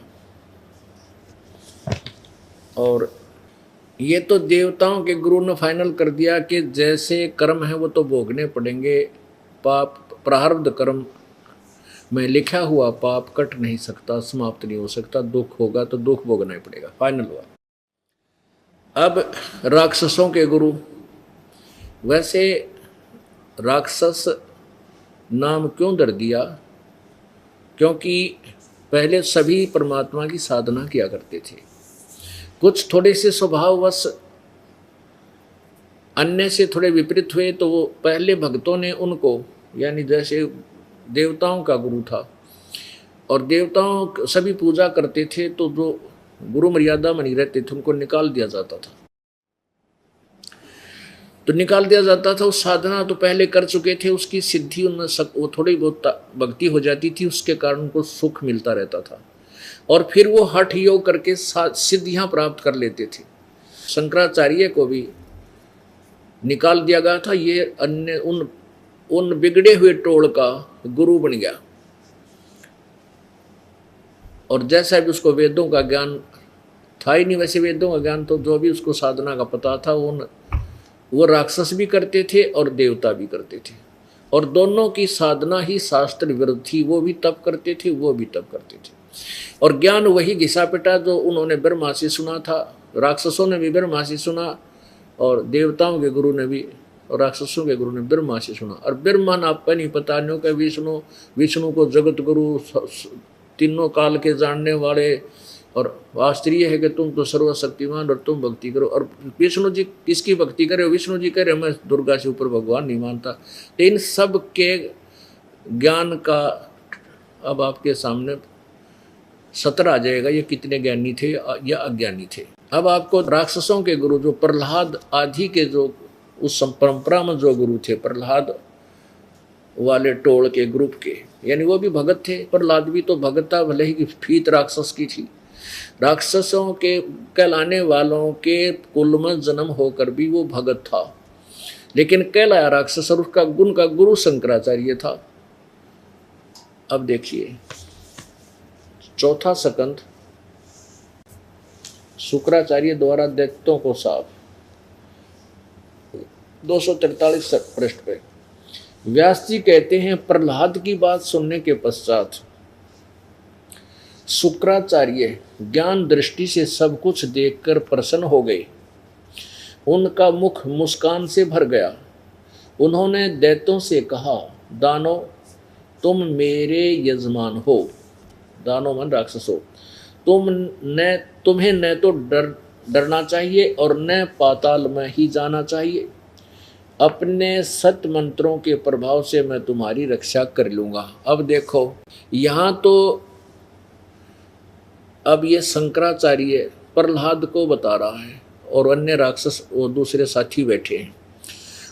और ये तो देवताओं के गुरु ने फाइनल कर दिया कि जैसे कर्म है वो तो भोगने पड़ेंगे। पाप, प्रारब्ध कर्म में लिखा हुआ पाप कट नहीं सकता, समाप्त नहीं हो सकता। दुख होगा तो दुख भोगना ही पड़ेगा, फाइनल हुआ। अब राक्षसों के गुरु, वैसे राक्षस नाम क्यों दर दिया? क्योंकि पहले सभी परमात्मा की साधना किया करते थे। कुछ थोड़े से स्वभाववश अन्य से थोड़े विपरीत हुए, तो वो पहले भक्तों ने उनको, यानी जैसे देवताओं का गुरु था और देवताओं सभी पूजा करते थे, तो जो गुरु मर्यादा में नहीं रहते थे उनको निकाल दिया जाता था। तो निकाल दिया जाता था। उस साधना तो पहले कर चुके थे, उसकी सिद्धि उनमें वो थोड़ी बहुत भक्ति हो जाती थी, उसके कारण उनको सुख मिलता रहता था और फिर वो हठ योग करके सिद्धियां प्राप्त कर लेते थे। शंकराचार्य को भी निकाल दिया गया था, ये अन्य उन बिगड़े हुए टोल का गुरु बन गया। और जैसा भी उसको वेदों का ज्ञान था ही नहीं, वैसे वेदों का ज्ञान तो जो भी उसको साधना का पता था वो राक्षस भी करते थे और देवता भी करते थे, और दोनों की साधना ही शास्त्र विरुद्ध थी। वो भी तप करते थे, वो भी तप करते थे, और ज्ञान वही घिसा पिटा जो उन्होंने ब्रह्मा से सुना था। राक्षसों ने भी ब्रह्मा से सुना और देवताओं के गुरु ने भी, और राक्षसों के गुरु ने ब्रह्मा से सुना। और ब्रह्मा ना आपका नहीं पता न्यों का विष्णु को जगत गुरु, तीनों काल के जानने वाले, और आश्चर्य है कि तुम तो सर्वशक्तिमान और तुम भक्ति करो। और विष्णु जी किसकी भक्ति करे? विष्णु जी कह रहे मैं दुर्गा से ऊपर भगवान नहीं मानता। तो इन सब के ज्ञान का अब आपके सामने सत्र आ जाएगा, ये कितने ज्ञानी थे या अज्ञानी थे। अब आपको राक्षसों के गुरु जो प्रहलाद आदि के, जो उस परंपरा में जो गुरु थे, प्रहलाद वाले टोल के ग्रुप के, यानी वो भी भगत थे। प्रहलाद भी तो भगत था, भले ही फीत राक्षस की थी। राक्षसों के कहलाने वालों के कुल में जन्म होकर भी वो भगत था, लेकिन कहलाया राक्षस, और उसका गुण का गुरु शंकराचार्य था। अब देखिए चौथा स्कंध, शुक्राचार्य द्वारा दैत्यों को साफ, 243 पृष्ठ पे व्यास जी कहते हैं, प्रहलाद की बात सुनने के पश्चात शुक्राचार्य ज्ञान दृष्टि से सब कुछ देखकर प्रसन्न हो गए। उनका मुख मुस्कान से भर गया। उन्होंने दैत्यों से कहा, दानव तुम मेरे यजमान हो। दानव मन राक्षस हो। तुम्हें न तो डरना चाहिए और न पाताल में ही जाना चाहिए। अपने सत मंत्रों के प्रभाव से मैं तुम्हारी रक्षा कर लूँगा। अब देखो यहाँ तो अब ये शंकराचार्य प्रहलाद को बता रहा है, और अन्य राक्षस वो दूसरे साथी बैठे हैं,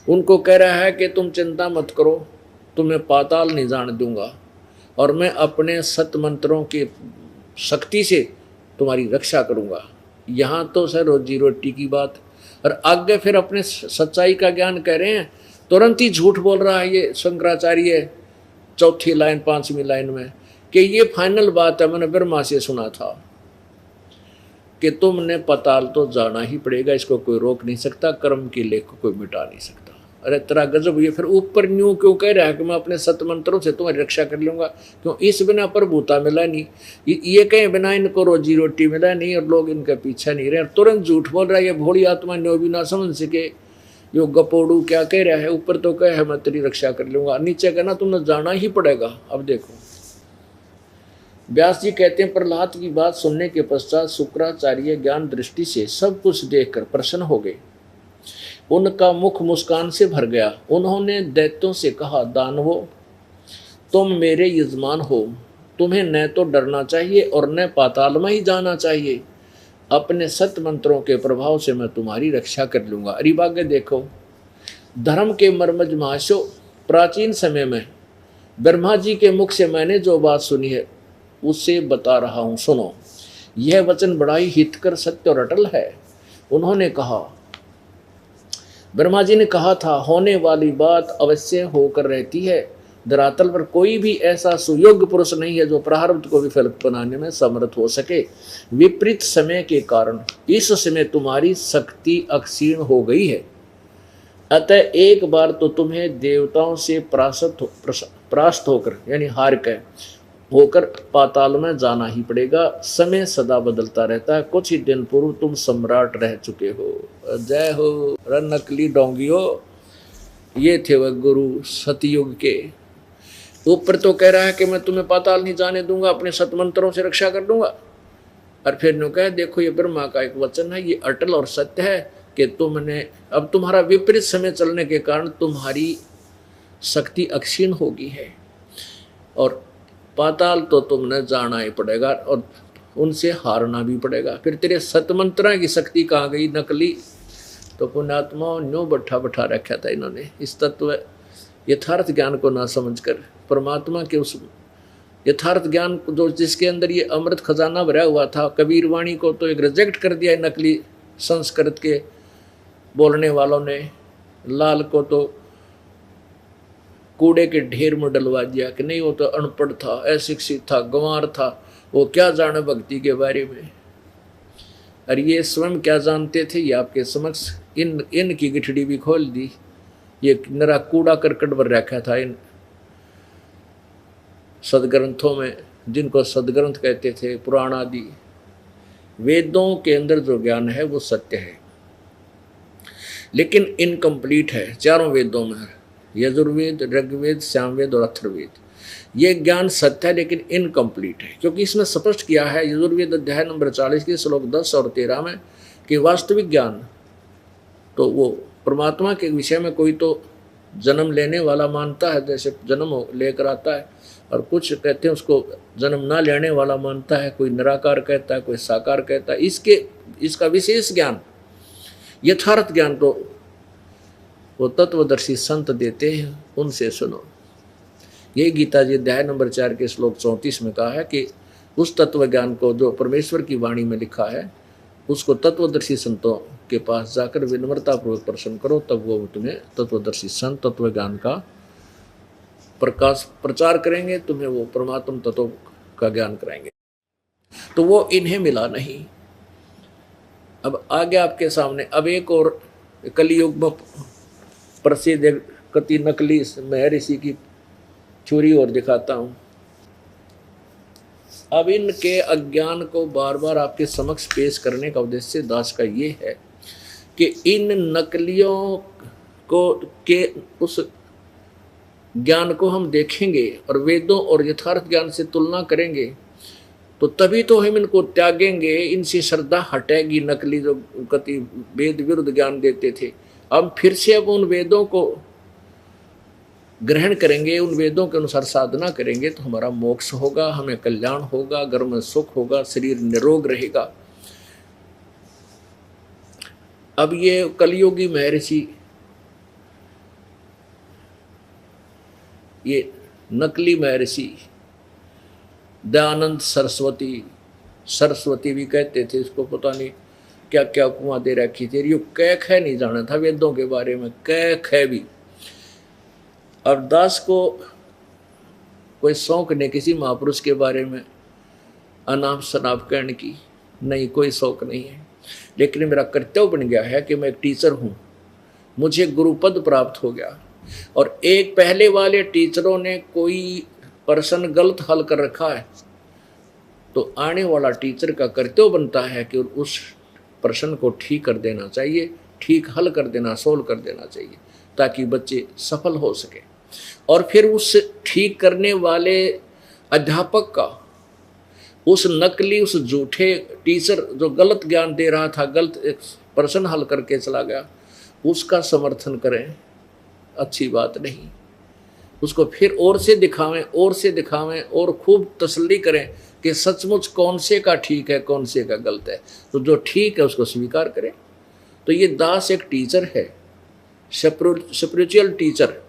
उनको कह रहा है कि तुम चिंता मत करो, तुम्हें पाताल नहीं जाने दूंगा, और मैं अपने सत मंत्रों की शक्ति से तुम्हारी रक्षा करूंगा। यहाँ तो सर रोजी रोटी की बात, और आगे फिर अपने सच्चाई का ज्ञान कह रहे हैं। तुरंत ही झूठ बोल रहा है ये शंकराचार्य चौथी लाइन 5वीं लाइन में, कि ये फाइनल बात है, मैंने ब्रह्मा से सुना था कि तुमने पाताल तो जाना ही पड़ेगा, इसको कोई रोक नहीं सकता, कर्म के लेख को कोई मिटा नहीं सकता। अरे तेरा गजब, ये फिर ऊपर न्यू क्यों कह रहा है कि मैं अपने सत मंत्रों से तुम्हारी रक्षा कर लूँगा? क्यों? इस बिना प्रभुता मिला नहीं, ये कहीं बिना इनको रोजी रोटी मिला नहीं, और लोग इनके पीछे नहीं रहे। तुरंत झूठ बोल रहा है ये भोली आत्मा, न्यो भी ना समझ सके यो गपोड़ू क्या कह रहा है। ऊपर तो कह है मैं तेरी रक्षा कर लूँगा, नीचे कहना तुम्हें जाना ही पड़ेगा। अब देखो व्यास जी कहते हैं, प्रहलाद की बात सुनने के पश्चात शुक्राचार्य ज्ञान दृष्टि से सब कुछ देखकर प्रसन्न हो गए। उनका मुख मुस्कान से भर गया। उन्होंने दैत्यों से कहा, दानवों तुम मेरे यजमान हो, तुम्हें न तो डरना चाहिए और न पाताल में ही जाना चाहिए। अपने सत मंत्रों के प्रभाव से मैं तुम्हारी रक्षा कर लूँगा। अरे आगे देखो, धर्म के मर्मज महाशो, प्राचीन समय में ब्रह्मा जी के मुख से मैंने जो बात सुनी है उससे बता रहा हूँ, सुनो। यह वचन बड़ा ही हितकर, सत्य और अटल है। उन्होंने कहा, ब्रह्मा जी ने कहा था, होने वाली बात अवश्य होकर रहती है। धरातल पर कोई भी ऐसा सुयोग्य पुरुष नहीं है जो प्रारब्ध को विफल बनाने में समर्थ हो सके। विपरीत समय के कारण इस समय तुम्हारी शक्ति अक्षीण हो गई है, अतः एक बार तो तुम्हें देवताओं से परास्त होकर, यानी हार कर होकर पाताल में जाना ही पड़ेगा। समय सदा बदलता रहता है। कुछ ही दिन पूर्व तुम सम्राट रह चुके हो। जय हो नकली डोंगियो, ये थे वह गुरु सतयुग के। ऊपर तो कह रहा है कि मैं तुम्हें पाताल नहीं जाने दूंगा, अपने सतमंत्रों से रक्षा कर दूंगा, और फिर नो कहे देखो ये ब्रह्मा का एक वचन है, ये अटल और सत्य है कि तुमने अब तुम्हारा विपरीत समय चलने के कारण तुम्हारी शक्ति अक्षीण होगी है, और पाताल तो तुमने जाना ही पड़ेगा और उनसे हारना भी पड़ेगा। फिर तेरे सतमंत्रा की शक्ति कहाँ गई नकली? तो पुण्यात्माओं न्यू बैठा बैठा रखा था इन्होंने इस तत्व यथार्थ ज्ञान को ना समझकर, परमात्मा के उस यथार्थ ज्ञान जो जिसके अंदर ये अमृत खजाना भरा हुआ था। कबीर वाणी को तो एक रिजेक्ट कर दिया नकली संस्कृत के बोलने वालों ने, लाल को तो कूड़े के ढेर में डलवा दिया कि नहीं वो तो अनपढ़ था, अशिक्षित था, गंवार था, वो क्या जाने भक्ति के बारे में। और ये स्वयं क्या जानते थे ये आपके समक्ष इनकी गिठड़ी भी खोल दी। ये नरा कूड़ा करकट भर रखा था इन सदग्रंथों में, जिनको सदग्रंथ कहते थे, पुराण आदि। वेदों के अंदर जो ज्ञान है वो सत्य है, लेकिन इनकम्प्लीट है। चारों वेदों में यजुर्वेद, ऋग्वेद, सामवेद और अथर्ववेद, ये ज्ञान सत्य है लेकिन इनकम्प्लीट है, क्योंकि इसमें स्पष्ट किया है यजुर्वेद अध्याय नंबर 40 के श्लोक 10 और 13 में कि वास्तविक ज्ञान तो वो परमात्मा के विषय में कोई तो जन्म लेने वाला मानता है, जैसे जन्म लेकर आता है, और कुछ कहते हैं उसको जन्म ना लेने वाला मानता है, कोई निराकार कहता है, कोई साकार कहता है। इसका विशेष ज्ञान, यथार्थ ज्ञान तो वो तत्वदर्शी संत देते हैं, उनसे सुनो। ये गीता जी अध्याय नंबर 4 के श्लोक 34 में कहा है कि उस तत्व ज्ञान को जो परमेश्वर की वाणी में लिखा है उसको तत्वदर्शी संतों के पास जाकर विनम्रता पूर्वक प्रश्न करो, तब वो तुम्हें तत्वदर्शी संत तत्व ज्ञान का प्रचार करेंगे, तुम्हें वो परमात्म तत्व का ज्ञान कराएंगे। तो वो इन्हें मिला नहीं। अब आगे आपके सामने अब एक और कलियुग में प्रसिद्ध कति नकली महर्षि की चोरी और दिखाता हूं। अब इनके अज्ञान को बार बार आपके समक्ष पेश करने का उद्देश्य दास का ये है कि इन नकलियों को के उस ज्ञान को हम देखेंगे और वेदों और यथार्थ ज्ञान से तुलना करेंगे, तो तभी तो हम इनको त्यागेंगे, इनसे श्रद्धा हटेगी। नकली जो कति वेद विरुद्ध ज्ञान देते थे, हम फिर से अब उन वेदों को ग्रहण करेंगे, उन वेदों के अनुसार साधना करेंगे, तो हमारा मोक्ष होगा, हमें कल्याण होगा, घर में सुख होगा, शरीर निरोग रहेगा। अब ये कलियुगी महर्षि, ये नकली महर्षि दयानंद सरस्वती भी कहते थे, इसको पता नहीं क्या क्या उपमा दे रखी थी। ये कै ख नहीं जाना था वेदों के बारे में, कै ख भी। और दास को कोई शौक नहीं किसी महापुरुष के बारे में अनाप शनाप कहने की, नहीं, कोई शौक नहीं है। लेकिन मेरा कर्तव्य बन गया है कि मैं एक टीचर हूँ, मुझे गुरुपद प्राप्त हो गया, और एक पहले वाले टीचरों ने कोई प्रश्न गलत हल कर रखा है, तो आने वाला टीचर का कर्तव्य बनता है कि उस प्रश्न को ठीक कर देना चाहिए, ठीक हल कर देना, सोल्व कर देना चाहिए, ताकि बच्चे सफल हो सके। और फिर उस ठीक करने वाले अध्यापक का उस नकली, उस झूठे टीचर जो गलत ज्ञान दे रहा था, गलत प्रश्न हल करके चला गया, उसका समर्थन करें, अच्छी बात नहीं। उसको फिर और से दिखावें और खूब तसल्ली करें कि सचमुच कौन से का ठीक है, कौन से का गलत है। तो जो ठीक है उसको स्वीकार करें। तो ये दास एक टीचर है, स्पिरिचुअल टीचर,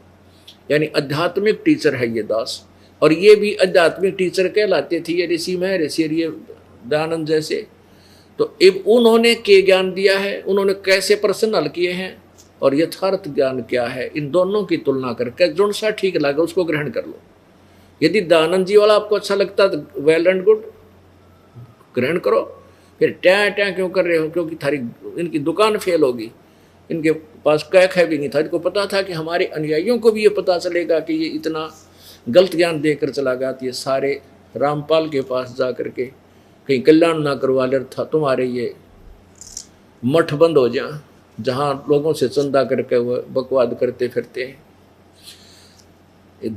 यानी आध्यात्मिक टीचर है ये दास। और ये भी आध्यात्मिक टीचर कहलाते थे, ये ऋषि महर्षि, ये दयानंद जैसे। तो अब उन्होंने क्या ज्ञान दिया है, उन्होंने कैसे प्रश्न हल किए हैं, और यथार्थ ज्ञान क्या है, इन दोनों की तुलना करके जो सा ठीक लगे उसको ग्रहण कर लो। यदि दयानंद जी वाला आपको अच्छा लगता तो वेल एंड गुड, ग्रहण करो। फिर टैं टैं क्यों कर रहे हो, क्योंकि थारी इनकी दुकान फेल होगी। इनके पास कैक है भी नहीं था, इनको पता था कि हमारे अनुयायियों को भी ये पता चलेगा कि ये इतना गलत ज्ञान देकर चला गया, तो ये सारे रामपाल के पास जा करके कहीं कल्याण ना करवा ले था, तुम्हारे ये मठ बंद हो जाए, जहाँ लोगों से चंदा करके वो बकवाद करते फिरते हैं,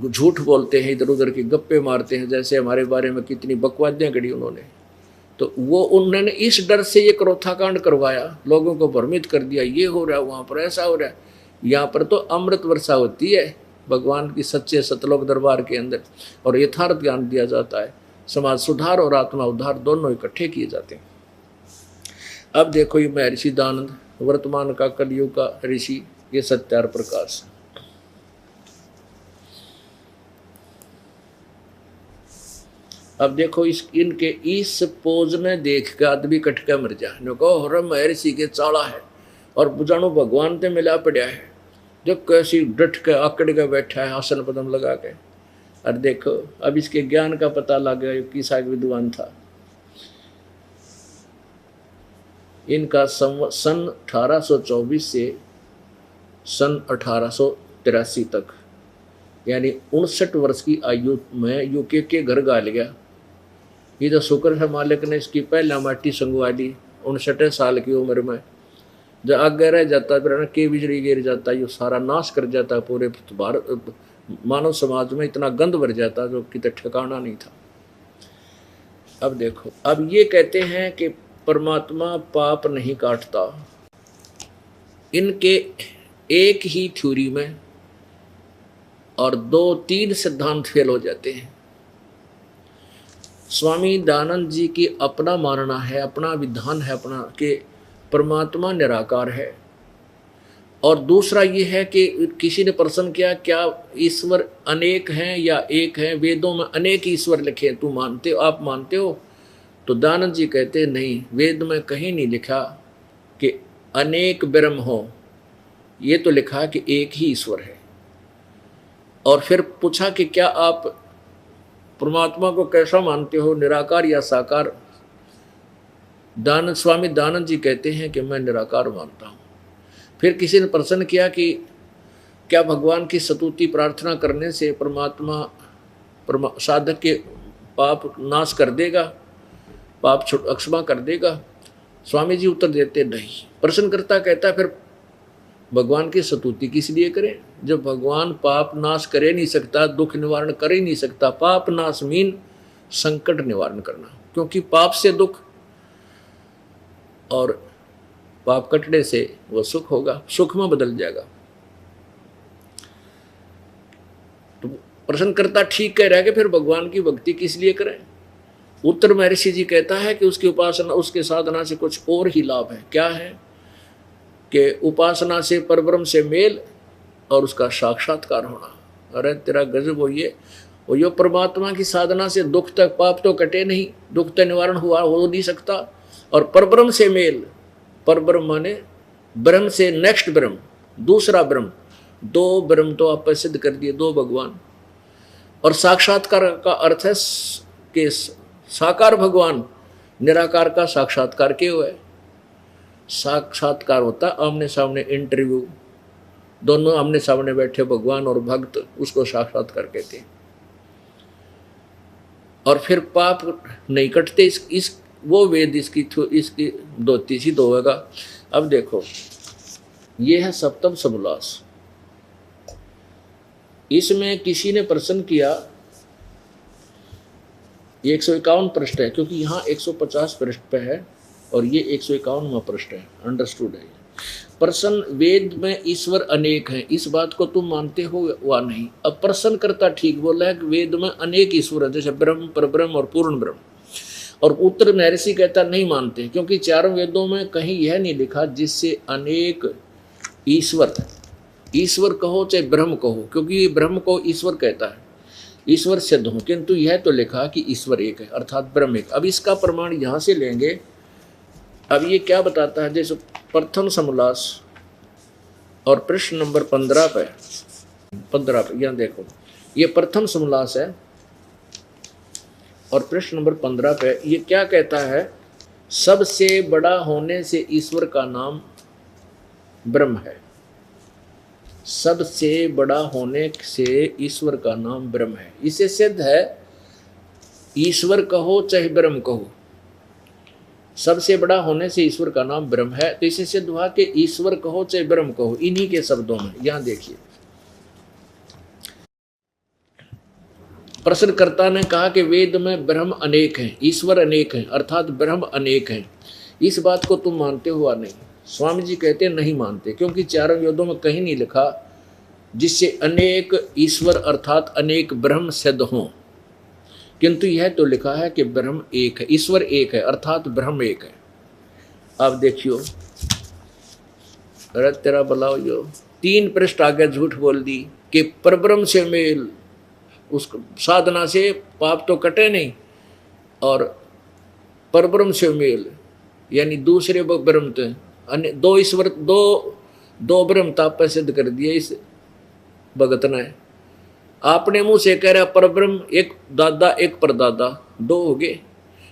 झूठ बोलते हैं, इधर उधर की गप्पे मारते हैं, जैसे हमारे बारे में कितनी बकवादियाँ करी उन्होंने। तो वो उन्होंने इस डर से ये क्रोधाकांड करवाया, लोगों को भ्रमित कर दिया, ये हो रहा है, वहाँ पर ऐसा हो रहा है। यहाँ पर तो अमृत वर्षा होती है भगवान की सच्चे सतलोक दरबार के अंदर, और यथार्थ ज्ञान दिया जाता है। समाज सुधार और आत्मा उद्धार दोनों इकट्ठे किए जाते हैं। अब देखो ये महर्षि दयानंद वर्तमान का कलयुग का ऋषि ये सत्यार प्रकाश। अब देखो इनके इस पोज में देख के आदमी कट के मर जाए। नको महर्षि के चाला है और बुझाणु भगवान से मिला पड़ा है, जो कैसी डट के आकड़ के बैठा है आसन पदम लगा के। और देखो अब इसके ज्ञान का पता लग गया किसा विद्वान था। इनका सन 1824 से सन 1883 तक यानी 59 वर्ष की आयु में यूके के घर गाल गया। ये तो शुक्र है मालिक ने इसकी पहला माटी संगवा ली 59 साल की उम्र में। जब आगे रह जाता फिर के बिजली गिर जाता, ये सारा नाश कर जाता, पूरे भारत मानव समाज में इतना गंद भर जाता जो कितना ठिकाना नहीं था। अब देखो अब ये कहते हैं कि परमात्मा पाप नहीं काटता। इनके एक ही थ्योरी में और 2-3 सिद्धांत फेल हो जाते हैं। स्वामी दयानंद जी की अपना मानना है, अपना विधान है अपना कि परमात्मा निराकार है। और दूसरा ये है कि किसी ने प्रश्न किया क्या ईश्वर अनेक हैं या एक हैं? वेदों में अनेक ईश्वर लिखे, तू मानते हो, आप मानते हो? तो दयानंद जी कहते नहीं, वेद में कहीं नहीं लिखा कि अनेक ब्रह्म हो, ये तो लिखा कि एक ही ईश्वर है। और फिर पूछा कि क्या आप परमात्मा को कैसा मानते हो, निराकार या साकार? स्वामी दयानंद जी कहते हैं कि मैं निराकार मानता हूँ। फिर किसी ने प्रश्न किया कि क्या भगवान की स्तुति प्रार्थना करने से परमात्मा साधक के पाप नाश कर देगा, पाप क्षमा कर देगा? स्वामी जी उत्तर देते नहीं। प्रश्नकर्ता कहता फिर भगवान की स्तुति किस लिए करें जब भगवान पाप नाश करे नहीं सकता, दुख निवारण कर ही नहीं सकता। पाप नाश मीन संकट निवारण करना, क्योंकि पाप से दुख और पाप कटने से वो सुख होगा, सुख में बदल जाएगा। तो प्रश्नकर्ता ठीक कह रहा है कि फिर भगवान की भक्ति किस लिए करें? उत्तर महर्षि जी कहता है कि उसकी उपासना, उसके साधना से कुछ और ही लाभ है। क्या है कि उपासना से परब्रह्म से मेल और उसका साक्षात्कार होना। अरे तेरा गजब हो ये परमात्मा की साधना से दुख तक, पाप तो कटे नहीं, दुख तो निवारण हो नहीं सकता। और परब्रह्म से मेल, परब्रह्म माने ब्रह्म से नेक्स्ट ब्रह्म, दूसरा ब्रह्म, 2 ब्रह्म तो आप सिद्ध कर दिए, 2 भगवान। और साक्षात्कार का अर्थ है कि साकार भगवान निराकार का साक्षात्कार क्यों है? साक्षात्कार होता आमने सामने इंटरव्यू, दोनों आमने सामने बैठे भगवान और भक्त, उसको साक्षात्कार कहते हैं। और फिर पाप नहीं कटते, वो वेद इसकी दोती सी धोएगा। अब देखो ये है सप्तम समोल्लास। इसमें किसी ने प्रश्न किया, 151 पृष्ठ है, क्योंकि यहाँ 150 पृष्ठ पे है और ये 151वां पृष्ठ है, अंडरस्टूड है। प्रश्न, वेद में ईश्वर अनेक हैं, इस बात को तुम मानते हो वा नहीं? अब प्रश्न करता ठीक बोला है कि वेद में अनेक ईश्वर है, जैसे ब्रह्म, परब्रह्म और पूर्ण ब्रह्म। और उत्तर महर्षि कहता नहीं मानते, क्योंकि चारों वेदों में कहीं यह नहीं लिखा जिससे अनेक ईश्वर, ईश्वर कहो चाहे ब्रह्म कहो, क्योंकि ब्रह्म को ईश्वर कहता है, ईश्वर सिद्ध हो, किंतु यह तो लिखा कि ईश्वर एक है, अर्थात ब्रह्म एक। अब इसका प्रमाण यहाँ से लेंगे। अब ये क्या बताता है, जैसे प्रथम समोल्लास और प्रश्न नंबर 15 पे यहाँ देखो, ये प्रथम समोल्लास है और प्रश्न नंबर 15 पे ये क्या कहता है? सबसे बड़ा होने से ईश्वर का नाम ब्रह्म है। सबसे बड़ा होने से ईश्वर का नाम ब्रह्म है। इसे सिद्ध है, ईश्वर कहो चाहे ब्रह्म कहो, सबसे बड़ा होने से ईश्वर का नाम ब्रह्म है। तो इसे सिद्ध हुआ कि ईश्वर कहो चाहे ब्रह्म कहो, इन्हीं के शब्दों में। यहां देखिए, प्रश्नकर्ता ने कहा कि वेद में ब्रह्म अनेक हैं, ईश्वर अनेक हैं, अर्थात ब्रह्म अनेक हैं, इस बात को तुम मानते हो या नहीं? स्वामी जी कहते नहीं मानते, क्योंकि चारों वेदों में कहीं नहीं लिखा जिससे अनेक ईश्वर अर्थात अनेक ब्रह्म सिद्ध हों, किंतु यह तो लिखा है कि ब्रह्म एक है, ईश्वर एक है, अर्थात ब्रह्म एक है। अब देखियो, अरे तेरा भला हो जो 3 पृष्ठ आगे झूठ बोल दी कि परब्रह्म से मेल, उस साधना से पाप तो कटे नहीं, और परब्रह्म से मेल यानी दूसरे ब्रह्म थे, अन्य दो ईश्वर, दो ब्रह्म ताप पर सिद्ध कर दिए इस भगत ने। आपने मुंह से कह रहा परब्रह्म एक दादा एक परदादा, 2 हो गए।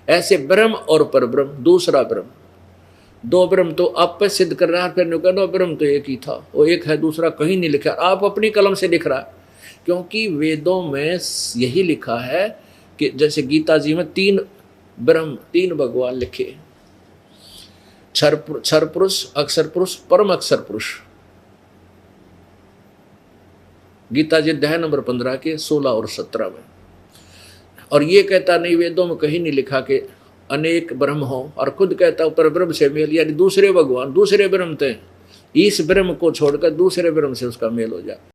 ऐसे ब्रह्म और परब्रह्म दूसरा ब्रह्म, 2 ब्रह्म तो आप पे सिद्ध कर रहा है। फिर कहना ब्रह्म तो एक ही था, वो एक है, दूसरा कहीं नहीं लिखा। आप अपनी कलम से लिख रहा है, क्योंकि वेदों में यही लिखा है कि जैसे गीता जी में 3 ब्रह्म 3 भगवान लिखे, क्षर पुरुष, अक्षर पुरुष, परम अक्षर पुरुष। गीता जी अध्याय नंबर 15 के 16 और 17 में। और ये कहता नहीं, वेदों में कहीं नहीं लिखा कि अनेक ब्रह्म हो, और खुद कहता पर ब्रह्म से मेल, यानी दूसरे भगवान दूसरे ब्रह्म थे, इस ब्रह्म को छोड़कर दूसरे ब्रह्म से उसका मेल हो जाए।